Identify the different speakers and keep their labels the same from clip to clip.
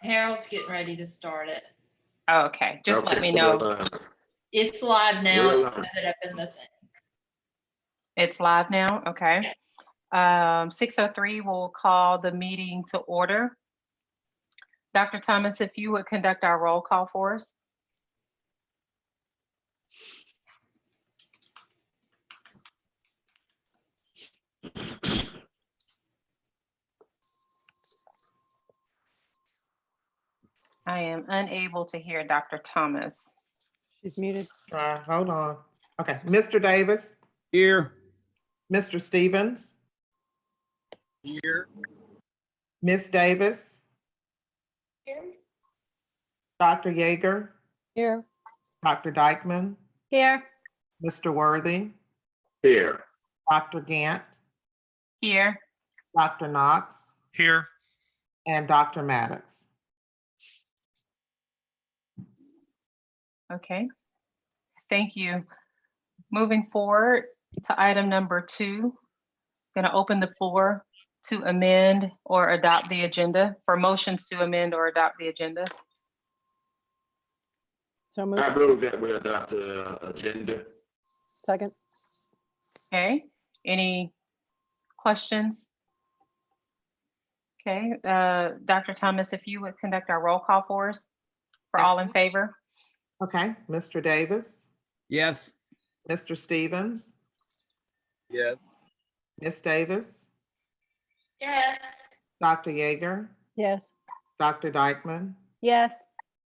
Speaker 1: Harold's getting ready to start it.
Speaker 2: Oh, okay, just let me
Speaker 3: we're
Speaker 2: know.
Speaker 3: live.
Speaker 1: It's live now.
Speaker 3: We're
Speaker 1: It's
Speaker 3: live.
Speaker 1: set up in the thing.
Speaker 2: It's live now, okay. 6:03, we'll call the meeting to order. Dr. Thomas, if you would conduct our roll call for us. I am unable to hear Dr. Thomas.
Speaker 4: She's muted.
Speaker 5: Try, hold on. Okay, Mr. Davis,
Speaker 6: Here.
Speaker 5: Mr. Stevens,
Speaker 6: Here.
Speaker 5: Miss Davis. Dr. Yeager,
Speaker 4: Here.
Speaker 5: Dr. Dykeman,
Speaker 4: Here.
Speaker 5: Mr. Worthy,
Speaker 3: Here.
Speaker 5: Dr. Gant,
Speaker 2: Here.
Speaker 5: Dr. Knox,
Speaker 6: Here.
Speaker 5: and Dr. Maddox.
Speaker 2: Okay, thank you. Moving forward to item number 2, going to open the floor to amend or adopt the agenda, for motions to amend or adopt the agenda.
Speaker 4: So moved.
Speaker 3: I move that we adopt the agenda.
Speaker 4: Second.
Speaker 2: Okay, any questions? Okay, Dr. Thomas, if you would conduct our roll call for us, for all in favor?
Speaker 5: Okay, Mr. Davis,
Speaker 6: Yes.
Speaker 5: Mr. Stevens,
Speaker 6: Yes.
Speaker 5: Miss Davis,
Speaker 1: Yeah.
Speaker 5: Dr. Yeager,
Speaker 4: Yes.
Speaker 5: Dr. Dykeman,
Speaker 4: Yes.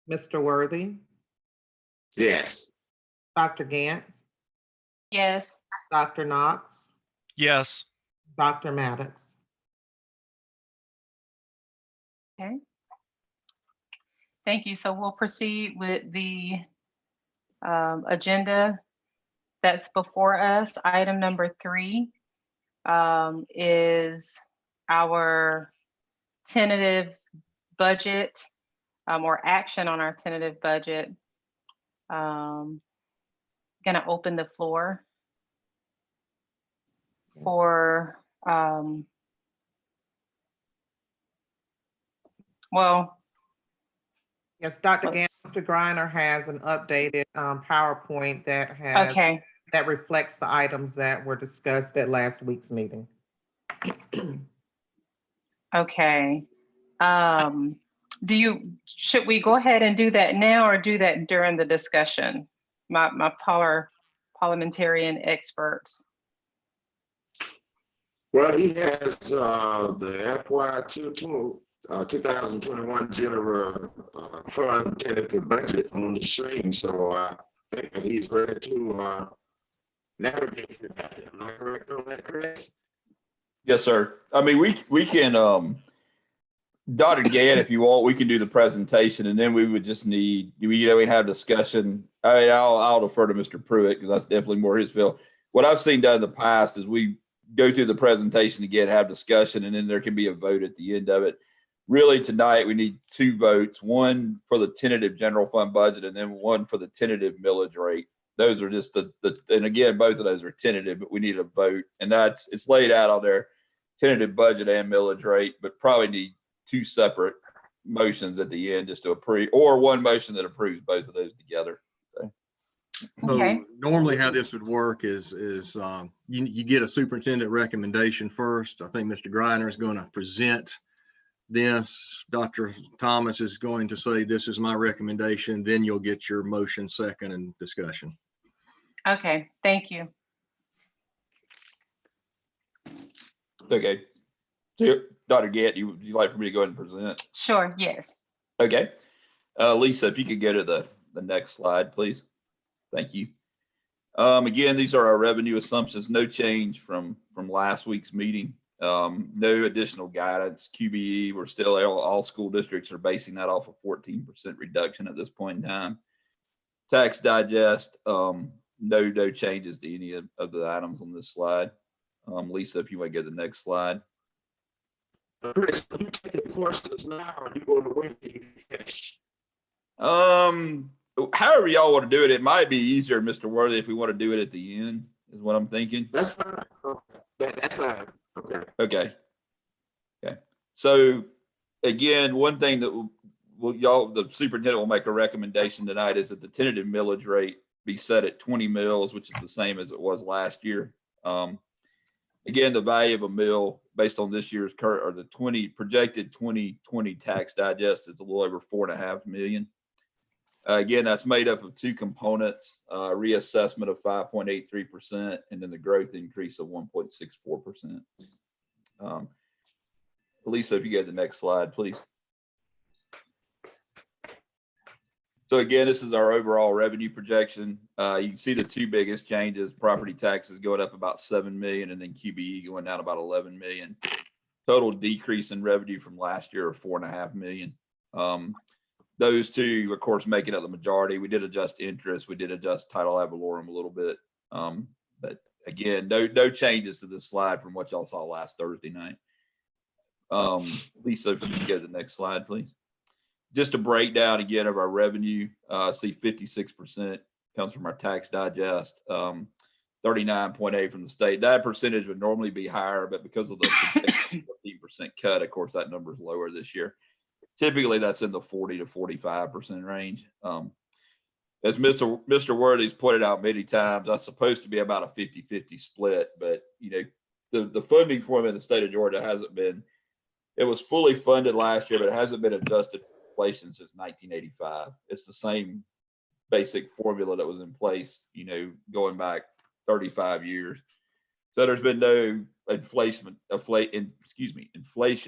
Speaker 5: Mr. Worthy,
Speaker 3: Yes.
Speaker 5: Dr. Gant,
Speaker 2: Yes.
Speaker 5: Dr. Knox,
Speaker 6: Yes.
Speaker 5: Dr. Maddox.
Speaker 2: Okay. Thank you. So we'll proceed with the agenda that's before us. Item number 3 is our tentative budget or action on our tentative budget. Going to open the floor for, well,
Speaker 5: Yes, Dr. Gant,
Speaker 2: let's-
Speaker 5: Mr. Griner has an updated PowerPoint that has
Speaker 2: okay.
Speaker 5: that reflects the items that were discussed at last week's meeting.
Speaker 2: Okay. Should we go ahead and do that now or do that during the discussion? My parliamentarian experts.
Speaker 3: Well, he has the FY 2021 general fund tentative budget on the screen, so I think that he's ready to navigate through that. Am I correct on that, Chris?
Speaker 7: Yes, sir. I mean, we can, Dr. Gant, if you want, we can do the presentation, and then we would just need, we have discussion. I mean, I'll defer to Mr. Pruitt because that's definitely more his field. What I've seen done in the past is we go through the presentation again, have discussion, and then there can be a vote at the end of it. Really, tonight we need 2 votes: one for the tentative general fund budget, and then one for the tentative millage rate. Those are just and again, both of those are tentative, but we need a vote, and it's laid out on there, tentative budget and millage rate, but probably need 2 separate motions at the end just to approve, or one motion that approves both of those together.
Speaker 2: Okay.
Speaker 6: So normally how this would work is you get a superintendent recommendation first. I think Mr. Griner is going to present this. Dr. Thomas is going to say, this is my recommendation. Then you'll get your motion second and discussion.
Speaker 2: Okay, thank you.
Speaker 7: Okay. So, Dr. Gant, you like for me to go ahead and present?
Speaker 2: Sure, yes.
Speaker 7: Okay. Lisa, if you could go to the next slide, please. Thank you. Again, these are our revenue assumptions. No change from last week's meeting. No additional guidance. QBE, we're still, all school districts are basing that off a 14% reduction at this point in time. Tax digest, no changes to any of the items on this slide. Lisa, if you want to go to the next slide.
Speaker 3: Chris, are you taking courses now, or are you going to wait till you finish?
Speaker 7: However y'all want to do it, it might be easier, Mr. Worthy, if we want to do it at the end, is what I'm thinking.
Speaker 3: That's fine. Okay. That's fine. Okay.
Speaker 7: Okay. So again, one thing that the superintendent will make a recommendation tonight is that the tentative millage rate be set at 20 mills, which is the same as it was last year. Again, the value of a mill based on this year's current, or the projected 2020 tax digest, is a little over 4.5 million. Again, that's made up of two components, reassessment of 5.83%, and then the growth increase of 1.64%. Lisa, if you get the next slide, please. So again, this is our overall revenue projection. You can see the two biggest changes: property taxes going up about 7 million, and then QBE going down about 11 million. Total decrease in revenue from last year of 4.5 million. Those two, of course, making up the majority. We did adjust interest. We did adjust title ad valorem a little bit. But again, no changes to this slide from what y'all saw last Thursday night. Lisa, if you can go to the next slide, please. Just a breakdown again of our revenue. See 56% comes from our tax digest, 39.8 from the state. That percentage would normally be higher, but because of the 15% cut, of course, that number is lower this year. Typically, that's in the 40 to 45% range. As Mr. Worthy's pointed out many times, that's supposed to be about a 50-50 split, but the funding formula in the state of Georgia hasn't been. It was fully funded last year, but it hasn't been adjusted for inflation since 1985. It's the same basic formula that was in place, going back 35 years. So there's been no inflation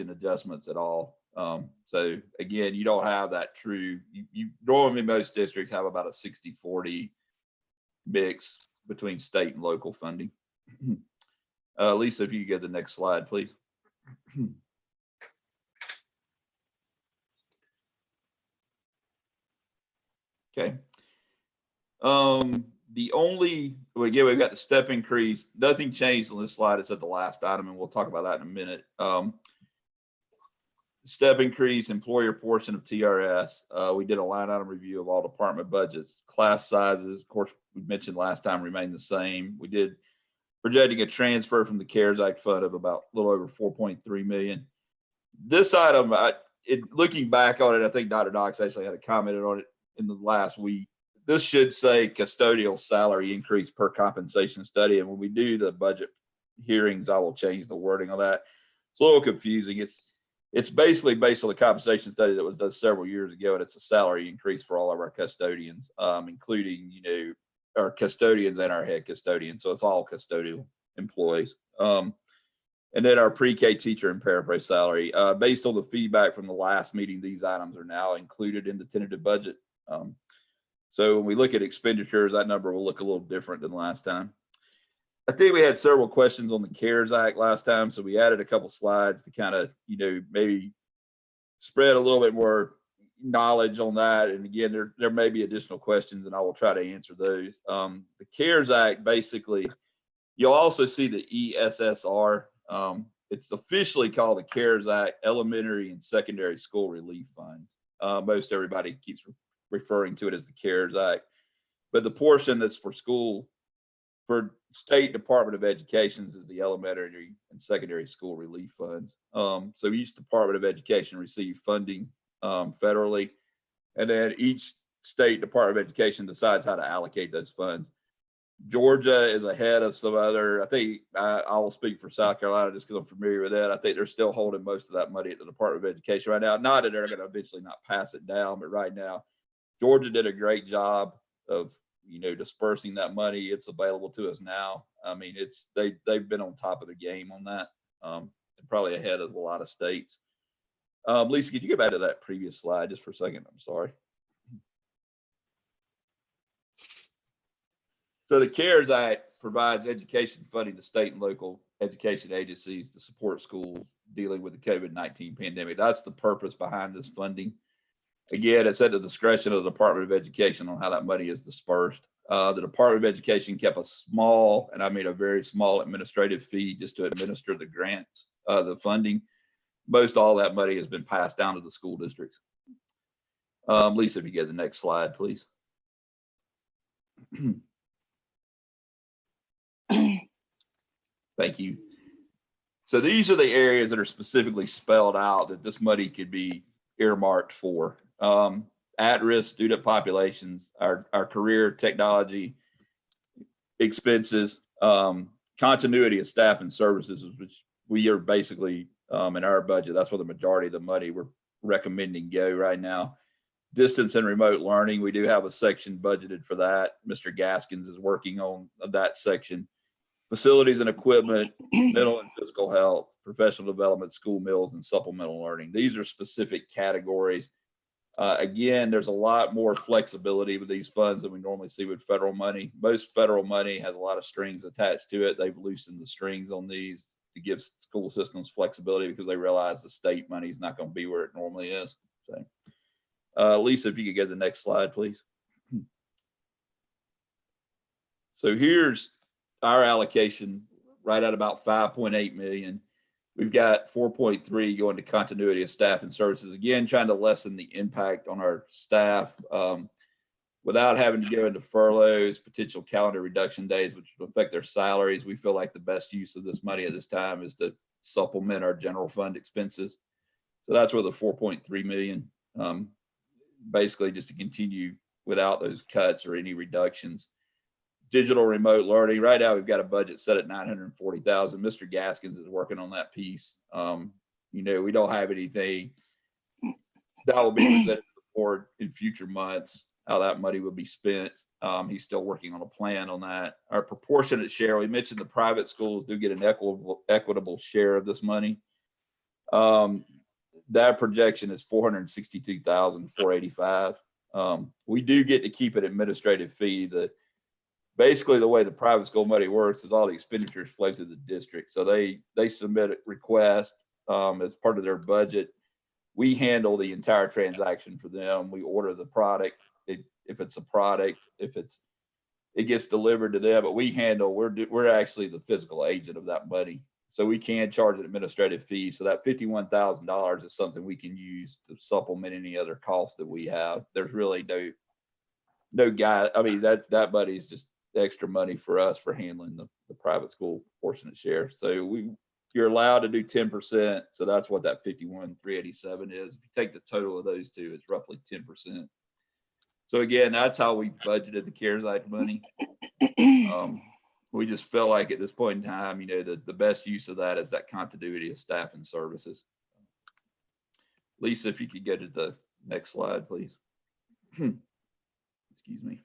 Speaker 7: adjustments at all. So again, you don't have that true. You normally, most districts have about a 60-40 mix between state and local funding. Lisa, if you could get the next slide, please. Okay. We've got the step increase. Nothing changed on this slide. It's at the last item, and we'll talk about that in a minute. Step increase, employer portion of TRS. We did a line item review of all department budgets. Class sizes, of course, we mentioned last time, remain the same. We did projecting a transfer from the CARES Act fund of about a little over 4.3 million. This item, looking back on it, I think Dr. Knox actually had a comment on it in the last week. This should say custodial salary increase per compensation study. And when we do the budget hearings, I will change the wording on that. It's a little confusing. It's basically based on the compensation study that was done several years ago, and it's a salary increase for all of our custodians, including, our custodians and our head custodian. So it's all custodial employees. And then our pre-K teacher and parapro salary. Based on the feedback from the last meeting, these items are now included in the tentative budget. So when we look at expenditures, that number will look a little different than last time. I think we had several questions on the CARES Act last time, so we added a couple slides to kind of, maybe spread a little bit more knowledge on that. And again, there may be additional questions, and I will try to answer those. The CARES Act, basically, you'll also see the ESSR. It's officially called the CARES Act Elementary and Secondary School Relief Fund. Most everybody keeps referring to it as the CARES Act, but the portion that's for State Department of Education's is the Elementary and Secondary School Relief Funds. So each Department of Education receives funding federally, and then each State Department of Education decides how to allocate those funds. Georgia is ahead of some other. I think I will speak for South Carolina just because I'm familiar with that. I think they're still holding most of that money at the Department of Education right now. Not that they're going to eventually not pass it down, but right now, Georgia did a great job of dispersing that money. It's available to us now. I mean, they've been on top of the game on that, and probably ahead of a lot of states. Lisa, could you get back to that previous slide just for a second? I'm sorry. So the CARES Act provides education funding to state and local education agencies to support schools dealing with the COVID-19 pandemic. That's the purpose behind this funding. Again, it's at the discretion of the Department of Education on how that money is dispersed. The Department of Education kept a small, and I mean a very small, administrative fee just to administer the grants, the funding. Most all that money has been passed down to the school districts. Lisa, if you get the next slide, please. Thank you. So these are the areas that are specifically spelled out that this money could be earmarked for. At-risk student populations, our career technology expenses, continuity of staff and services, which we are basically in our budget, that's where the majority of the money we're recommending go right now. Distance and remote learning, we do have a section budgeted for that. Mr. Gaskins is working on that section. Facilities and equipment, mental and physical health, professional development, school meals, and supplemental learning. These are specific categories. Again, there's a lot more flexibility with these funds than we normally see with federal money. Most federal money has a lot of strings attached to it. They've loosened the strings on these to give school systems flexibility because they realize the state money is not going to be where it normally is. So, Lisa, if you could get the next slide, please. So here's our allocation right at about 5.8 million. We've got 4.3 going to continuity of staff and services. Again, trying to lessen the impact on our staff without having to go into furloughs, potential calendar reduction days, which will affect their salaries. We feel like the best use of this money at this time is to supplement our general fund expenses. So that's where the 4.3 million, basically just to continue without those cuts or any reductions. Digital remote learning. Right now, we've got a budget set at 940,000. Mr. Gaskins is working on that piece. You know, we don't have anything that will be presented to the board in future months, how that money will be spent. He's still working on a plan on that. Our proportionate share, we mentioned the private schools do get an equitable share of this money. That projection is 462,485. We do get to keep an administrative fee. Basically, the way the private school money works is all the expenditures flow to the district. So they submit a request as part of their budget. We handle the entire transaction for them. We order the product. If it's a product, it gets delivered to them, but we handle, we're actually the physical agent of that money. So we can charge an administrative fee. So that $51,000 is something we can use to supplement any other costs that we have. There's really no guy. I mean, that money is just extra money for us for handling the private school proportionate share. So you're allowed to do 10%. So that's what that 51,387 is. If you take the total of those two, it's roughly 10%. So again, that's how we budgeted the CARES Act money. We just felt like at this point in time, you know, the best use of that is that continuity of staff and services. Lisa, if you could go to the next slide, please. Excuse me.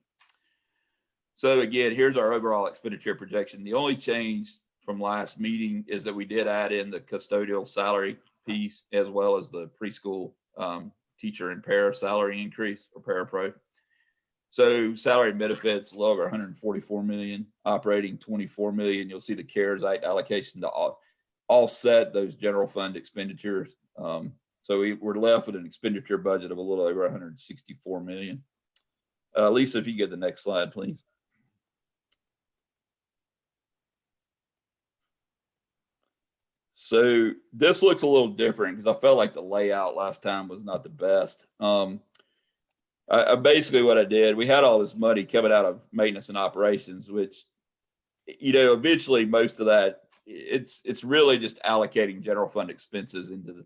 Speaker 7: So again, here's our overall expenditure projection. The only change from last meeting is that we did add in the custodial salary piece as well as the preschool teacher and para salary increase or parapro. So salary and benefits, a little over 144 million, operating 24 million. You'll see the CARES Act allocation to offset those general fund expenditures. So we're left with an expenditure budget of a little over 164 million. Lisa, if you get the next slide, please. So this looks a little different because I felt like the layout last time was not the best. Basically what I did, we had all this money coming out of maintenance and operations, which, you know, eventually most of that, it's really just allocating general fund expenses into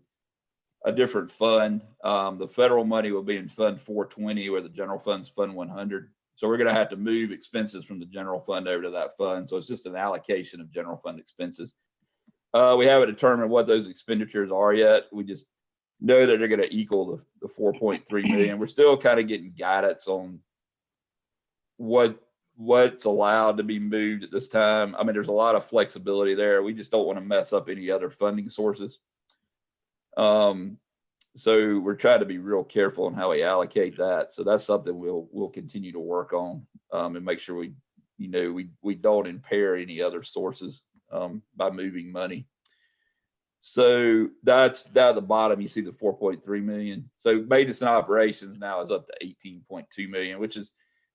Speaker 7: a different fund. The federal money will be in Fund 420 where the general fund's Fund 100. So we're going to have to move expenses from the general fund over to that fund. So it's just an allocation of general fund expenses. We haven't determined what those expenditures are yet. We just know that they're going to equal the 4.3 million. We're still kind of getting guidance on what's allowed to be moved at this time. I mean, there's a lot of flexibility there. We just don't want to mess up any other funding sources. So we're trying to be real careful on how we allocate that. So that's something we'll continue to work on and make sure we don't impair any other sources by moving money. So that's down at the bottom. You see the 4.3 million. So maintenance and operations now is up to 18.2 million, which is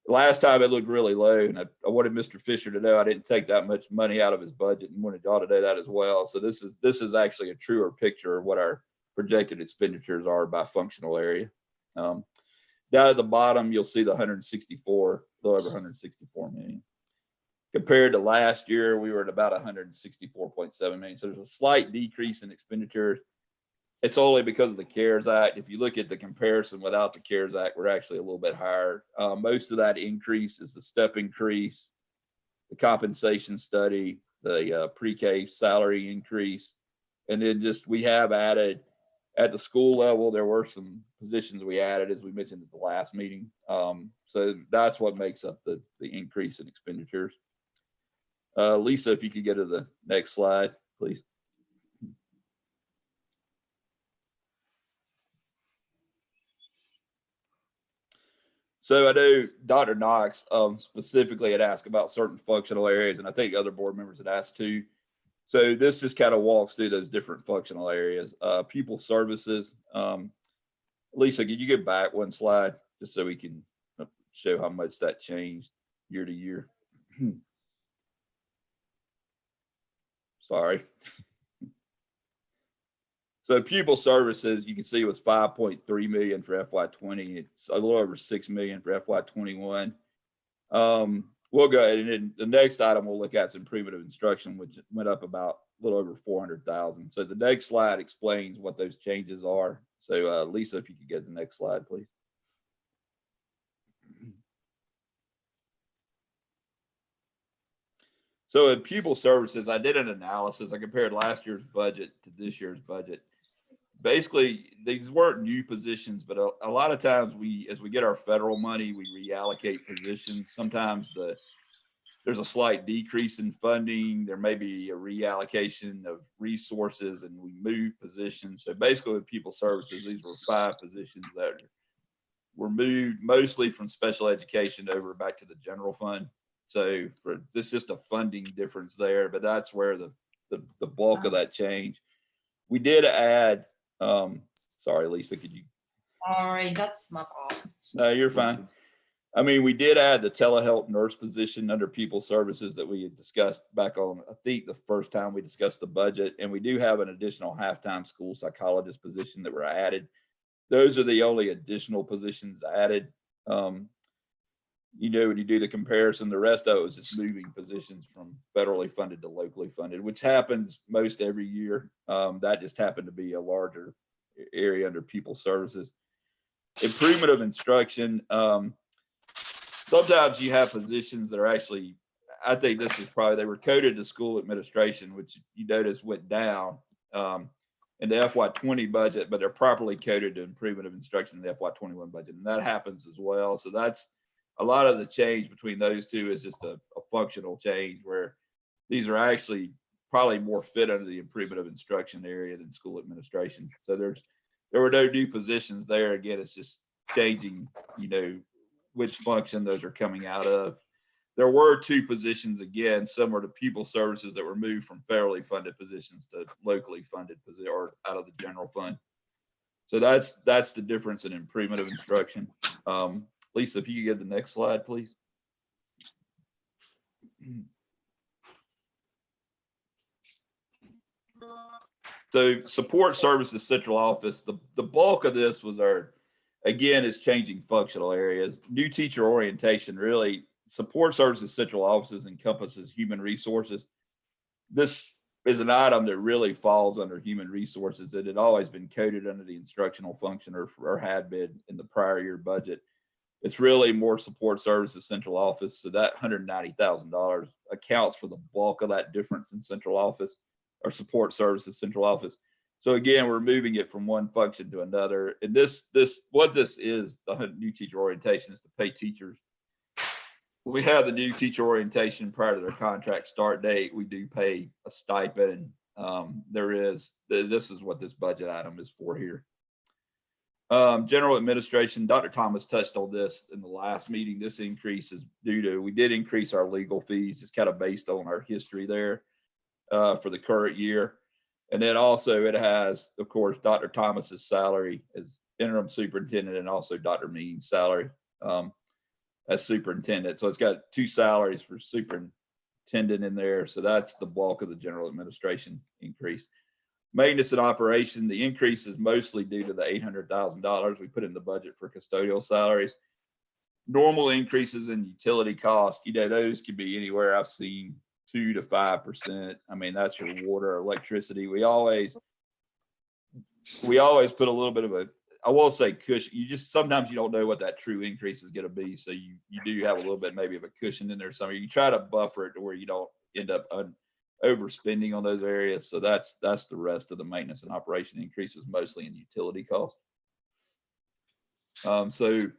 Speaker 7: last time it looked really low. And I wanted Mr. Fisher to know I didn't take that much money out of his budget and wanted y'all to know that as well. So this is actually a truer picture of what our projected expenditures are by functional area. Down at the bottom, you'll see the 164, a little over 164 million. Compared to last year, we were at about 164.7 million. So there's a slight decrease in expenditures. it's only because of the CARES Act. If you look at the comparison without the CARES Act, we're actually a little bit higher. Most of that increase is the step increase, the compensation study, the pre-K salary increase. And then just, we have added at the school level, there were some positions we added, as we mentioned at the last meeting. So that's what makes up the increase in expenditures. Lisa, if you could go to the next slide, please. So I know Dr. Knox specifically had asked about certain functional areas, and I think other board members had asked too. So this just kind of walks through those different functional areas. Pupil services. Lisa, could you go back one slide just so we can show how much that changed year to year? Sorry. So pupil services, you can see it was 5.3 million for FY20. It's a little over 6 million for FY21. We'll go ahead, and then the next item we'll look at is improvement of instruction, which went up about a little over 400,000. So the next slide explains what those changes are. So Lisa, if you could get the next slide, please. So in pupil services, I did an analysis. I compared last year's budget to this year's budget. Basically, these weren't new positions, but a lot of times as we get our federal money, we reallocate positions. Sometimes there's a slight decrease in funding. There may be a reallocation of resources and we move positions. So basically with pupil services, these were 5 positions that were moved mostly from special education over back to the general fund. So this is just a funding difference there, but that's where the bulk of that change. We did add, sorry, Lisa, could you?
Speaker 1: Sorry, that's my fault.
Speaker 7: No, you're fine. I mean, we did add the telehealth nurse position under pupil services that we had discussed back on, I think, the first time we discussed the budget. And we do have an additional halftime school psychologist position that were added. Those are the only additional positions added. You know, when you do the comparison, the rest of it was just moving positions from federally funded to locally funded, which happens most every year. That just happened to be a larger area under pupil services. Improvement of instruction. Sometimes you have positions that are actually, I think this is probably, they were coded to school administration, which you notice went down in the FY20 budget, but they're properly coded to improvement of instruction in the FY21 budget. And that happens as well. So that's a lot of the change between those two is just a functional change where these are actually probably more fit under the improvement of instruction area than school administration. So there were no new positions there. Again, it's just changing, you know, which function those are coming out of. There were 2 positions, again, similar to pupil services, that were moved from federally funded positions to locally funded positions or out of the general fund. So that's the difference in improvement of instruction. Lisa, if you could get the next slide, please. So support services central office, the bulk of this was again, is changing functional areas. New teacher orientation, really, support services central offices encompasses human resources. This is an item that really falls under human resources. It had always been coded under the instructional function or had been in the prior year budget. It's really more support services central office. So that $190,000 accounts for the bulk of that difference in central office or support services central office. So again, we're moving it from one function to another. And what this is, the new teacher orientation, is to pay teachers. We have the new teacher orientation prior to their contract start date. We do pay a stipend. This is what this budget item is for here. General administration, Dr. Thomas touched on this in the last meeting. This increase is due to, we did increase our legal fees, just kind of based on our history there for the current year. And then also it has, of course, Dr. Thomas's salary as interim superintendent and also Dr. Means' salary as superintendent. So it's got 2 salaries for superintendent in there. So that's the bulk of the general administration increase. Maintenance and operation, the increase is mostly due to the $800,000 we put in the budget for custodial salaries. Normal increases in utility costs, you know, those could be anywhere I've seen 2 to 5%. I mean, that's your water, electricity. We always, we always put a little bit of a, I will say cushion. You just, sometimes you don't know what that true increase is going to be. So you do have a little bit maybe of a cushion in there somewhere. You try to buffer it to where you don't end up overspending on those areas. So that's the rest of the maintenance and operation increases, mostly in utility costs. So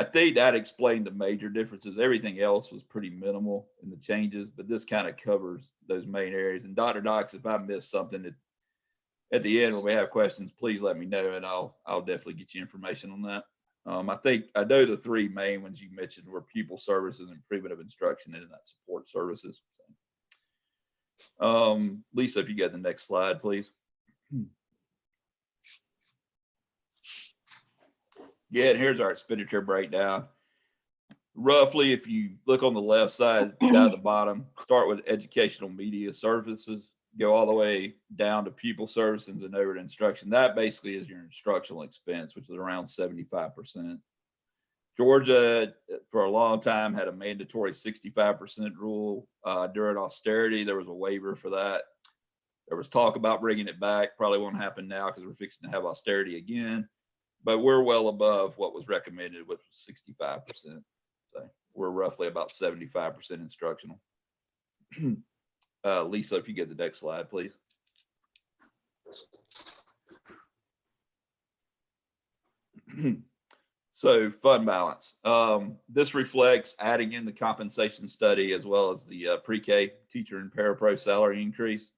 Speaker 7: I think that explained the major differences. Everything else was pretty minimal in the changes, but this kind of covers those main areas. And Dr. Knox, if I missed something at the end when we have questions, please let me know, and I'll definitely get you information on that. I know the three main ones you mentioned were pupil services, improvement of instruction, and that support services. Lisa, if you got the next slide, please. Yeah, and here's our expenditure breakdown. Roughly, if you look on the left side down at the bottom, start with educational media services, go all the way down to pupil services and over to instruction. That basically is your instructional expense, which is around 75%. Georgia, for a long time, had a mandatory 65% rule. During austerity, there was a waiver for that. There was talk about bringing it back. Probably won't happen now because we're fixing to have austerity again. But we're well above what was recommended, which was 65%. So we're roughly about 75% instructional. Lisa, if you get the next slide, please. So fund balance. This reflects adding in the compensation study as well as the pre-K teacher and parapro salary increase.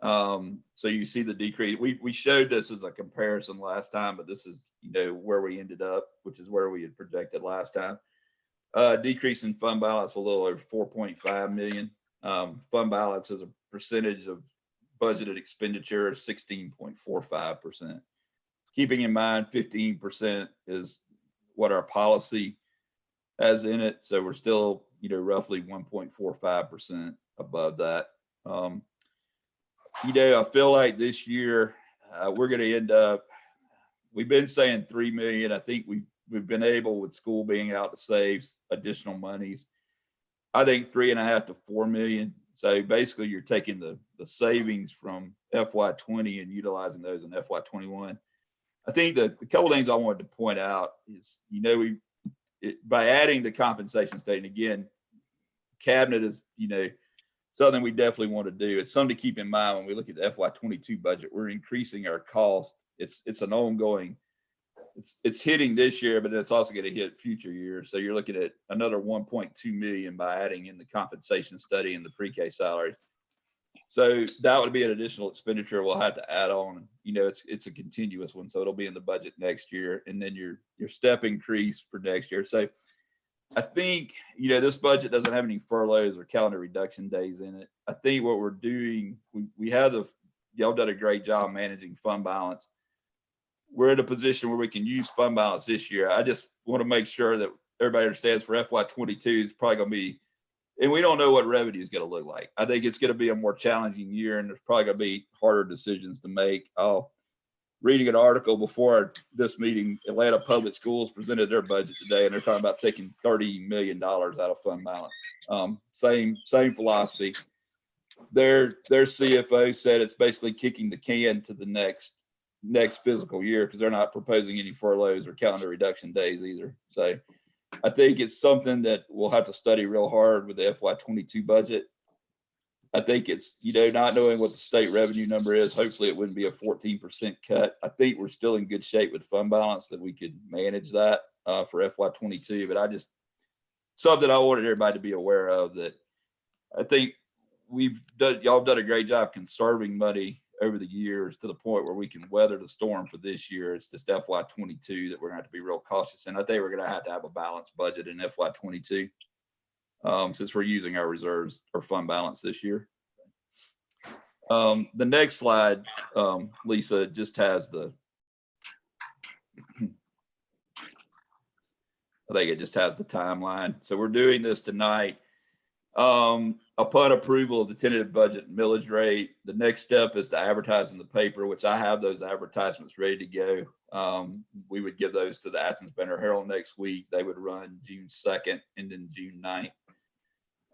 Speaker 7: So you see the decrease. We showed this as a comparison last time, but this is, where we ended up, which is where we had projected last time. Decrease in fund balance a little over 4.5 million. Fund balance as a percentage of budgeted expenditure is 16.45%. Keeping in mind 15% is what our policy has in it. So we're still, roughly 1.45% above that. I feel like this year we're going to end up, we've been saying 3 million. I think we've been able, with school being out, to save additional monies. I think 3.5 to 4 million. So basically you're taking the savings from FY20 and utilizing those in FY21. I think that the couple things I wanted to point out is, by adding the compensation statement, again, cabinet is, something we definitely want to do. It's something to keep in mind when we look at the FY22 budget. We're increasing our cost. It's an ongoing, it's hitting this year, but it's also going to hit future years. So you're looking at another 1.2 million by adding in the compensation study and the pre-K salaries. So that would be an additional expenditure we'll have to add on. It's a continuous one, so it'll be in the budget next year, and then your step increase for next year. So I think, this budget doesn't have any furloughs or calendar reduction days in it. I think what we're doing, we have y'all done a great job managing fund balance. We're in a position where we can use fund balance this year. I just want to make sure that everybody understands for FY22 is probably going to be, and we don't know what revenue is going to look like. I think it's going to be a more challenging year, and there's probably going to be harder decisions to make. Reading an article before this meeting, Atlanta Public Schools presented their budget today, and they're talking about taking $30 million out of fund balance. Same philosophy. Their CFO said it's basically kicking the can to the next fiscal year, because they're not proposing any furloughs or calendar reduction days either. So I think it's something that we'll have to study real hard with the FY22 budget. I think it's, not knowing what the state revenue number is, hopefully it wouldn't be a 14% cut. I think we're still in good shape with fund balance that we could manage that for FY22, but something I wanted everybody to be aware of, that I think y'all have done a great job conserving money over the years to the point where we can weather the storm for this year. It's just FY22 that we're going to have to be real cautious. And I think we're going to have a balanced budget in FY22. Since we're using our reserves or fund balance this year. The next slide, Lisa, just has I think it just has the timeline. So we're doing this tonight. Upon approval of the tentative budget and millage rate, the next step is to advertise in the paper, which I have those advertisements ready to go. We would give those to the Athens Banner Herald next week. They would run June 2nd and then June 9th.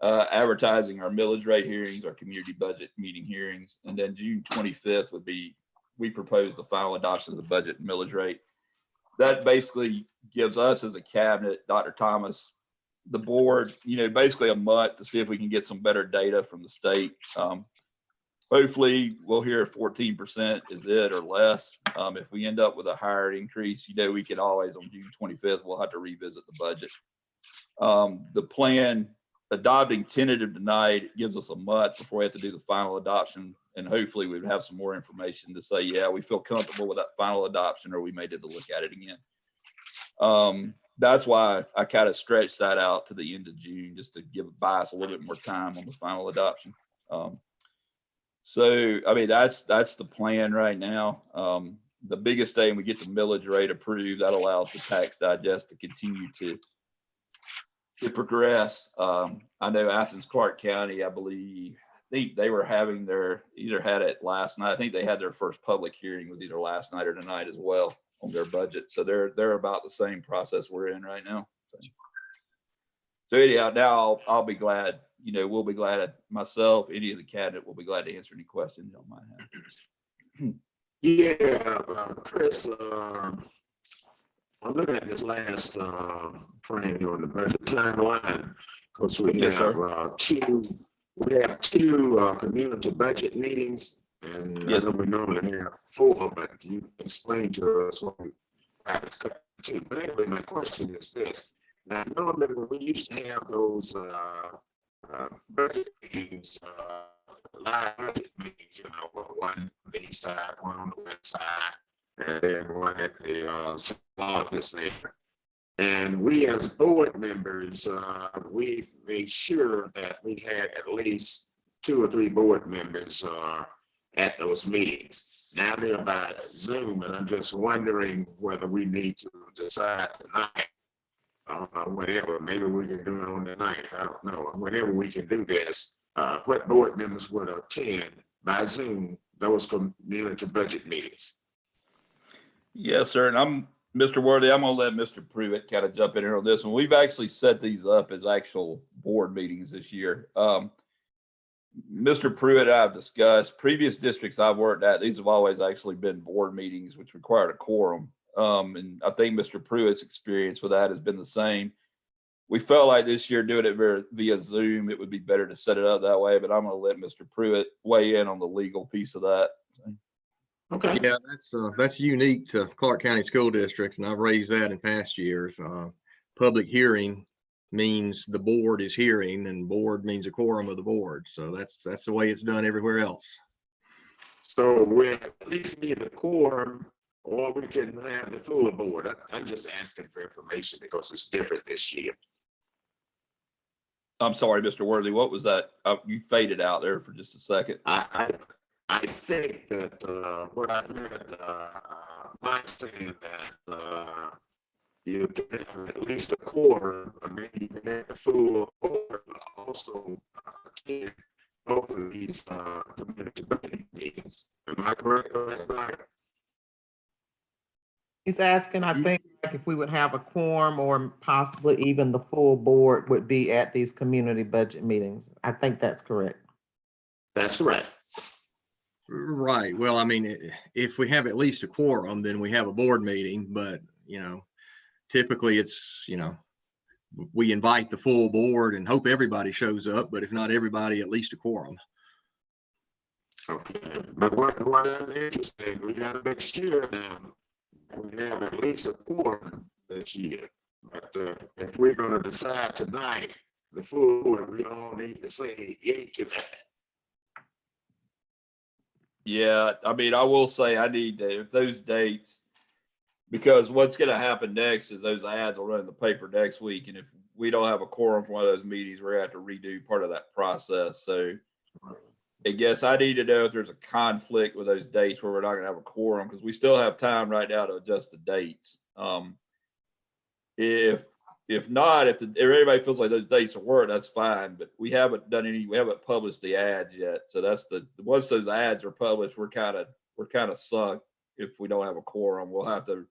Speaker 7: Advertising our millage rate hearings, our community budget meeting hearings, and then June 25th would be we propose the final adoption of the budget and millage rate. That basically gives us as a cabinet, Dr. Thomas, the board, basically a month to see if we can get some better data from the state. Hopefully we'll hear 14% is it or less. If we end up with a higher increase, we can always on June 25th, we'll have to revisit the budget. The plan adopting tentative tonight gives us a month before we have to do the final adoption. And hopefully we would have some more information to say, yeah, we feel comfortable with that final adoption, or we may need to look at it again. That's why I kind of stretched that out to the end of June, just to buy us a little bit more time on the final adoption. So, I mean, that's the plan right now. The biggest thing, we get the millage rate approved, that allows the tax digest to continue to progress. I know Athens Clarke County, I think they were having either had it last night. I think they had their first public hearing was either last night or tonight as well on their budget. So they're about the same process we're in right now. So anyhow, now I'll be glad, we'll be glad, myself, any of the cabinet will be glad to answer any questions y'all might have.
Speaker 3: Yeah, Chris, I'm looking at this last frame here on the budget timeline, because we
Speaker 7: Yes,
Speaker 3: have
Speaker 7: sir.
Speaker 3: two community budget meetings, and
Speaker 7: Yes.
Speaker 3: I know we normally have 4, but you explained to us what we have to cut to. But anyway, my question is this: now, normally when we used to have those budget meetings, live budget meetings, one on the east side, one on the west side, and then one at the office there. And we as board members, we made sure that we had at least 2 or 3 board members at those meetings. Now they're by Zoom, and I'm just wondering whether we need to decide tonight, whatever, maybe we can do it on the 9th, I don't know, whenever we can do this, what board members would attend by Zoom those community budget meetings.
Speaker 7: Yes, sir. And Mr. Worthy, I'm going to let Mr. Pruitt kind of jump in here on this one. We've actually set these up as actual board meetings this year. Mr. Pruitt and I have discussed previous districts I've worked at. These have always actually been board meetings, which required a quorum. And I think Mr. Pruitt's experience with that has been the same. We felt like this year doing it via Zoom, it would be better to set it up that way, but I'm going to let Mr. Pruitt weigh in on the legal piece of that.
Speaker 3: Okay.
Speaker 6: Yeah, that's unique to Clarke County School District, and I've raised that in past years. Public hearing means the board is hearing, and board means a quorum of the board. So that's the way it's done everywhere else.
Speaker 3: So we at least need a quorum, or we can have the full board. I'm just asking for information because it's different this year.
Speaker 7: I'm sorry, Mr. Worthy, what was that? You faded out there for just a second.
Speaker 3: I think that what I heard Mike saying that you can have at least a quorum, or maybe you can have a full board also attend both of these community budget meetings. Am I correct on that, Mike?
Speaker 5: He's asking, I think, like if we would have a quorum or possibly even the full board would be at these community budget meetings. I think that's correct.
Speaker 3: That's correct.
Speaker 6: Right. Well, I mean, if we have at least a quorum, then we have a board meeting, but, typically it's, we invite the full board and hope everybody shows up, but if not everybody, at least a quorum.
Speaker 3: Okay, but what I'm interested in, we got to make sure now we have at least a quorum this year. But if we're going to decide tonight, the full board, we all need to say yay to that.
Speaker 7: Yeah, I mean, I will say I need to, if those dates, because what's going to happen next is those ads will run in the paper next week. And if we don't have a quorum for one of those meetings, we're going to have to redo part of that process. So I guess I need to know if there's a conflict with those dates where we're not going to have a quorum, because we still have time right now to adjust the dates. If not, if everybody feels like those dates will work, that's fine. But we haven't published the ads yet. So that's once those ads are published, we're kind of sunk. If we don't have a quorum, we'll have to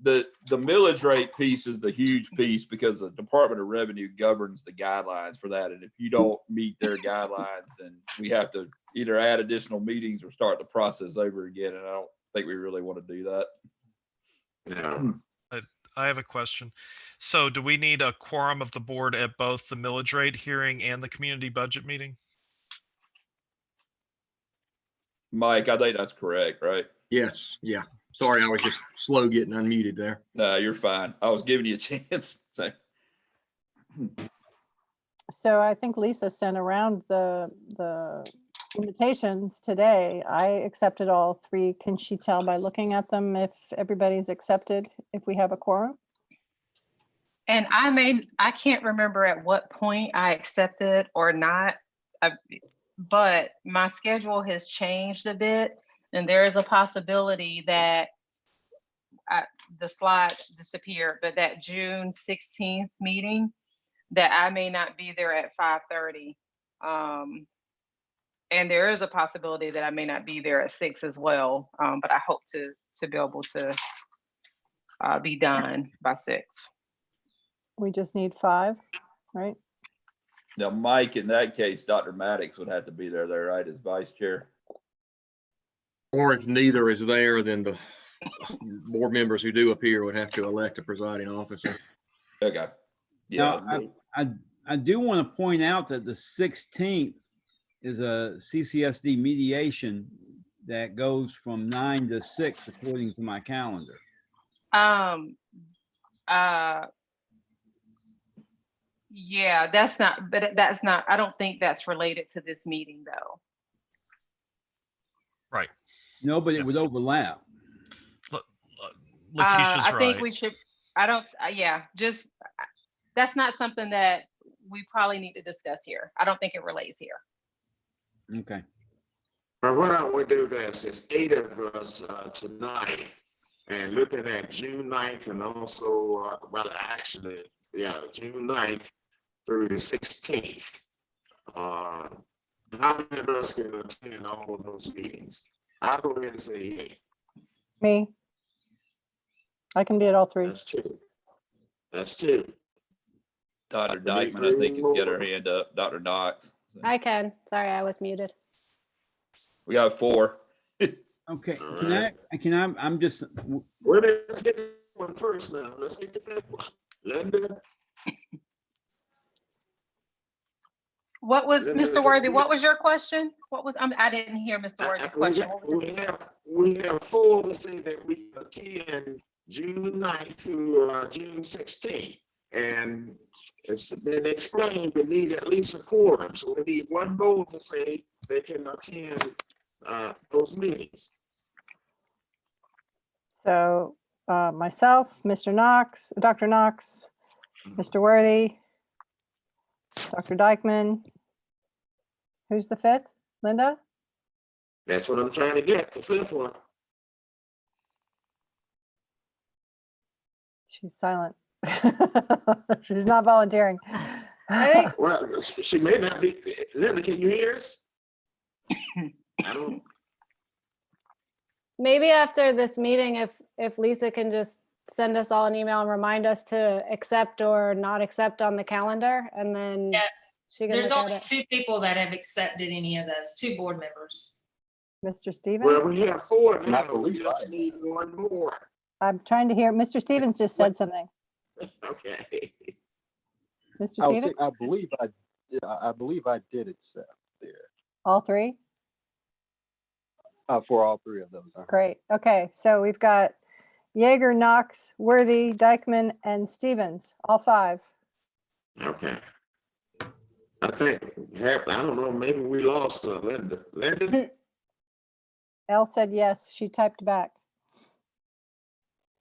Speaker 7: the millage rate piece is the huge piece because the Department of Revenue governs the guidelines for that. And if you don't meet their guidelines, then we have to either add additional meetings or start the process over again. And I don't think we really want to do that.
Speaker 3: Yeah.
Speaker 8: I have a question. So do we need a quorum of the board at both the millage rate hearing and the community budget meeting?
Speaker 7: Mike, I think that's correct, right?
Speaker 6: Yes, yeah. Sorry, I was just slow getting unmuted there.
Speaker 7: No, you're fine. I was giving you a chance.
Speaker 4: So I think Lisa sent around the invitations today. I accepted all 3. Can she tell by looking at them if everybody's accepted, if we have a quorum?
Speaker 2: And I can't remember at what point I accepted or not, but my schedule has changed a bit. And there is a possibility that the slide disappeared, but that June 16th meeting, that I may not be there at 5:30. And there is a possibility that I may not be there at 6 as well. But I hope to be able to be done by 6.
Speaker 4: We just need 5, right?
Speaker 7: Now, Mike, in that case, Dr. Maddox would have to be there, right, as vice chair?
Speaker 6: Or if neither is there, then the board members who do appear would have to elect a presiding officer.
Speaker 7: Okay. Yeah.
Speaker 9: Now, I do want to point out that the 16th is a CCSD mediation that goes from 9 to 6, according to my calendar.
Speaker 2: Yeah, that's not, I don't think that's related to this meeting though.
Speaker 8: Right.
Speaker 9: No, but it would overlap.
Speaker 8: Letitia's
Speaker 2: I think
Speaker 8: right.
Speaker 2: we should, that's not something that we probably need to discuss here. I don't think it relates here.
Speaker 9: Okay.
Speaker 3: Well, why don't we do this? It's 8 of us tonight, and looking at June 9th and also, June 9th through the 16th. How many of us can attend all of those meetings? I'll go ahead and say 8.
Speaker 4: Me? I can be at all 3.
Speaker 3: That's 2. That's 2.
Speaker 7: Dr. Dykeman, I think, has got her hand up. Dr. Knox.
Speaker 10: I can. Sorry, I was muted.
Speaker 7: We got 4.
Speaker 9: Okay.
Speaker 3: All
Speaker 9: I'm just,
Speaker 3: Well, let's get this one first now. Let's get the 5th one. Linda?
Speaker 2: What was,
Speaker 3: Then
Speaker 2: Mr.
Speaker 3: there's
Speaker 2: Worthy,
Speaker 3: the-
Speaker 2: what was your question? What was, I didn't hear Mr. Worthy's question. What was it?
Speaker 3: We have 4 that say that we attend June 9th through June 16th. And it's been explained, we need at least a quorum. So we need 1 more to say they can attend those meetings.
Speaker 4: So myself, Mr. Knox, Dr. Knox, Mr. Worthy, Dr. Dykeman. Who's the 5th? Linda?
Speaker 3: That's what I'm trying to get, the 5th one.
Speaker 4: She's silent. She's not volunteering.
Speaker 10: I think
Speaker 3: Well, she may not be. Linda, can you hear us? I don't.
Speaker 10: maybe after this meeting, if Lisa can just send us all an email and remind us to accept or not accept on the calendar, and then
Speaker 1: Yeah,
Speaker 10: she can
Speaker 1: There's
Speaker 10: look
Speaker 1: only
Speaker 10: at it.
Speaker 1: 2 people that have accepted any of those, 2 board members.
Speaker 4: Mr. Stevens?
Speaker 3: Well, we have 4 now. We just need 1 more.
Speaker 4: I'm trying to hear. Mr. Stevens just said something.
Speaker 3: Okay.
Speaker 4: Mr. Stevens?
Speaker 11: I believe I did accept there
Speaker 4: All 3?
Speaker 11: for all 3 of those.
Speaker 4: Great. Okay, so we've got Yeager, Knox, Worthy, Dykeman, and Stevens, all 5.
Speaker 3: Okay. I think, I don't know, maybe we lost Linda. Linda?
Speaker 4: Elle said yes. She typed back.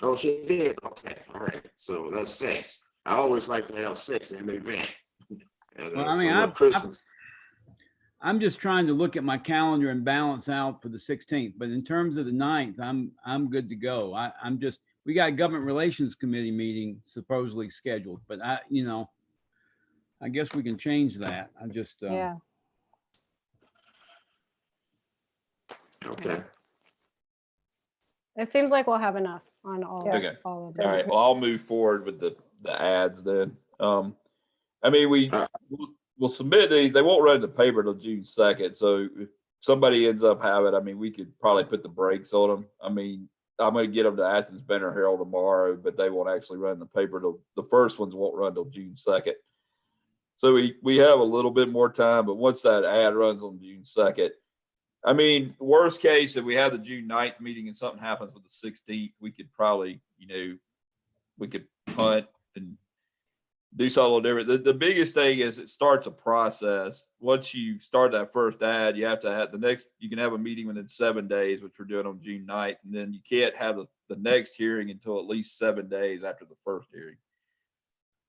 Speaker 3: Oh, she did. Okay, all right. So that's 6. I always like to have 6 in the event. And,
Speaker 9: Well, I
Speaker 3: so
Speaker 9: mean,
Speaker 3: with Christmas.
Speaker 9: I'm just trying to look at my calendar and balance out for the 16th, but in terms of the 9th, I'm good to go. We got a government relations committee meeting supposedly scheduled, but I guess we can change that. I just,
Speaker 4: Yeah.
Speaker 3: Okay.
Speaker 10: It seems like we'll have enough. on all,
Speaker 4: Yeah.
Speaker 7: Okay.
Speaker 10: all of
Speaker 7: All
Speaker 10: them.
Speaker 7: right, well, I'll move forward with the ads then. I mean, we'll submit these, they won't run the paper till June 2nd, so if somebody ends up having, I mean, we could probably put the brakes on them. I mean, I'm gonna get them to Athens Banner Herald tomorrow, but they won't actually run the paper till, the first ones won't run till June 2nd. So we have a little bit more time, but once that ad runs on June 2nd, I mean, worst case, if we have the June 9th meeting and something happens with the 16th, we could probably, we could punt and do something a little different. The biggest thing is it starts a process. Once you start that first ad, you have to have the next, you can have a meeting within 7 days, which we're doing on June 9th. And then you can't have the next hearing until at least 7 days after the first hearing.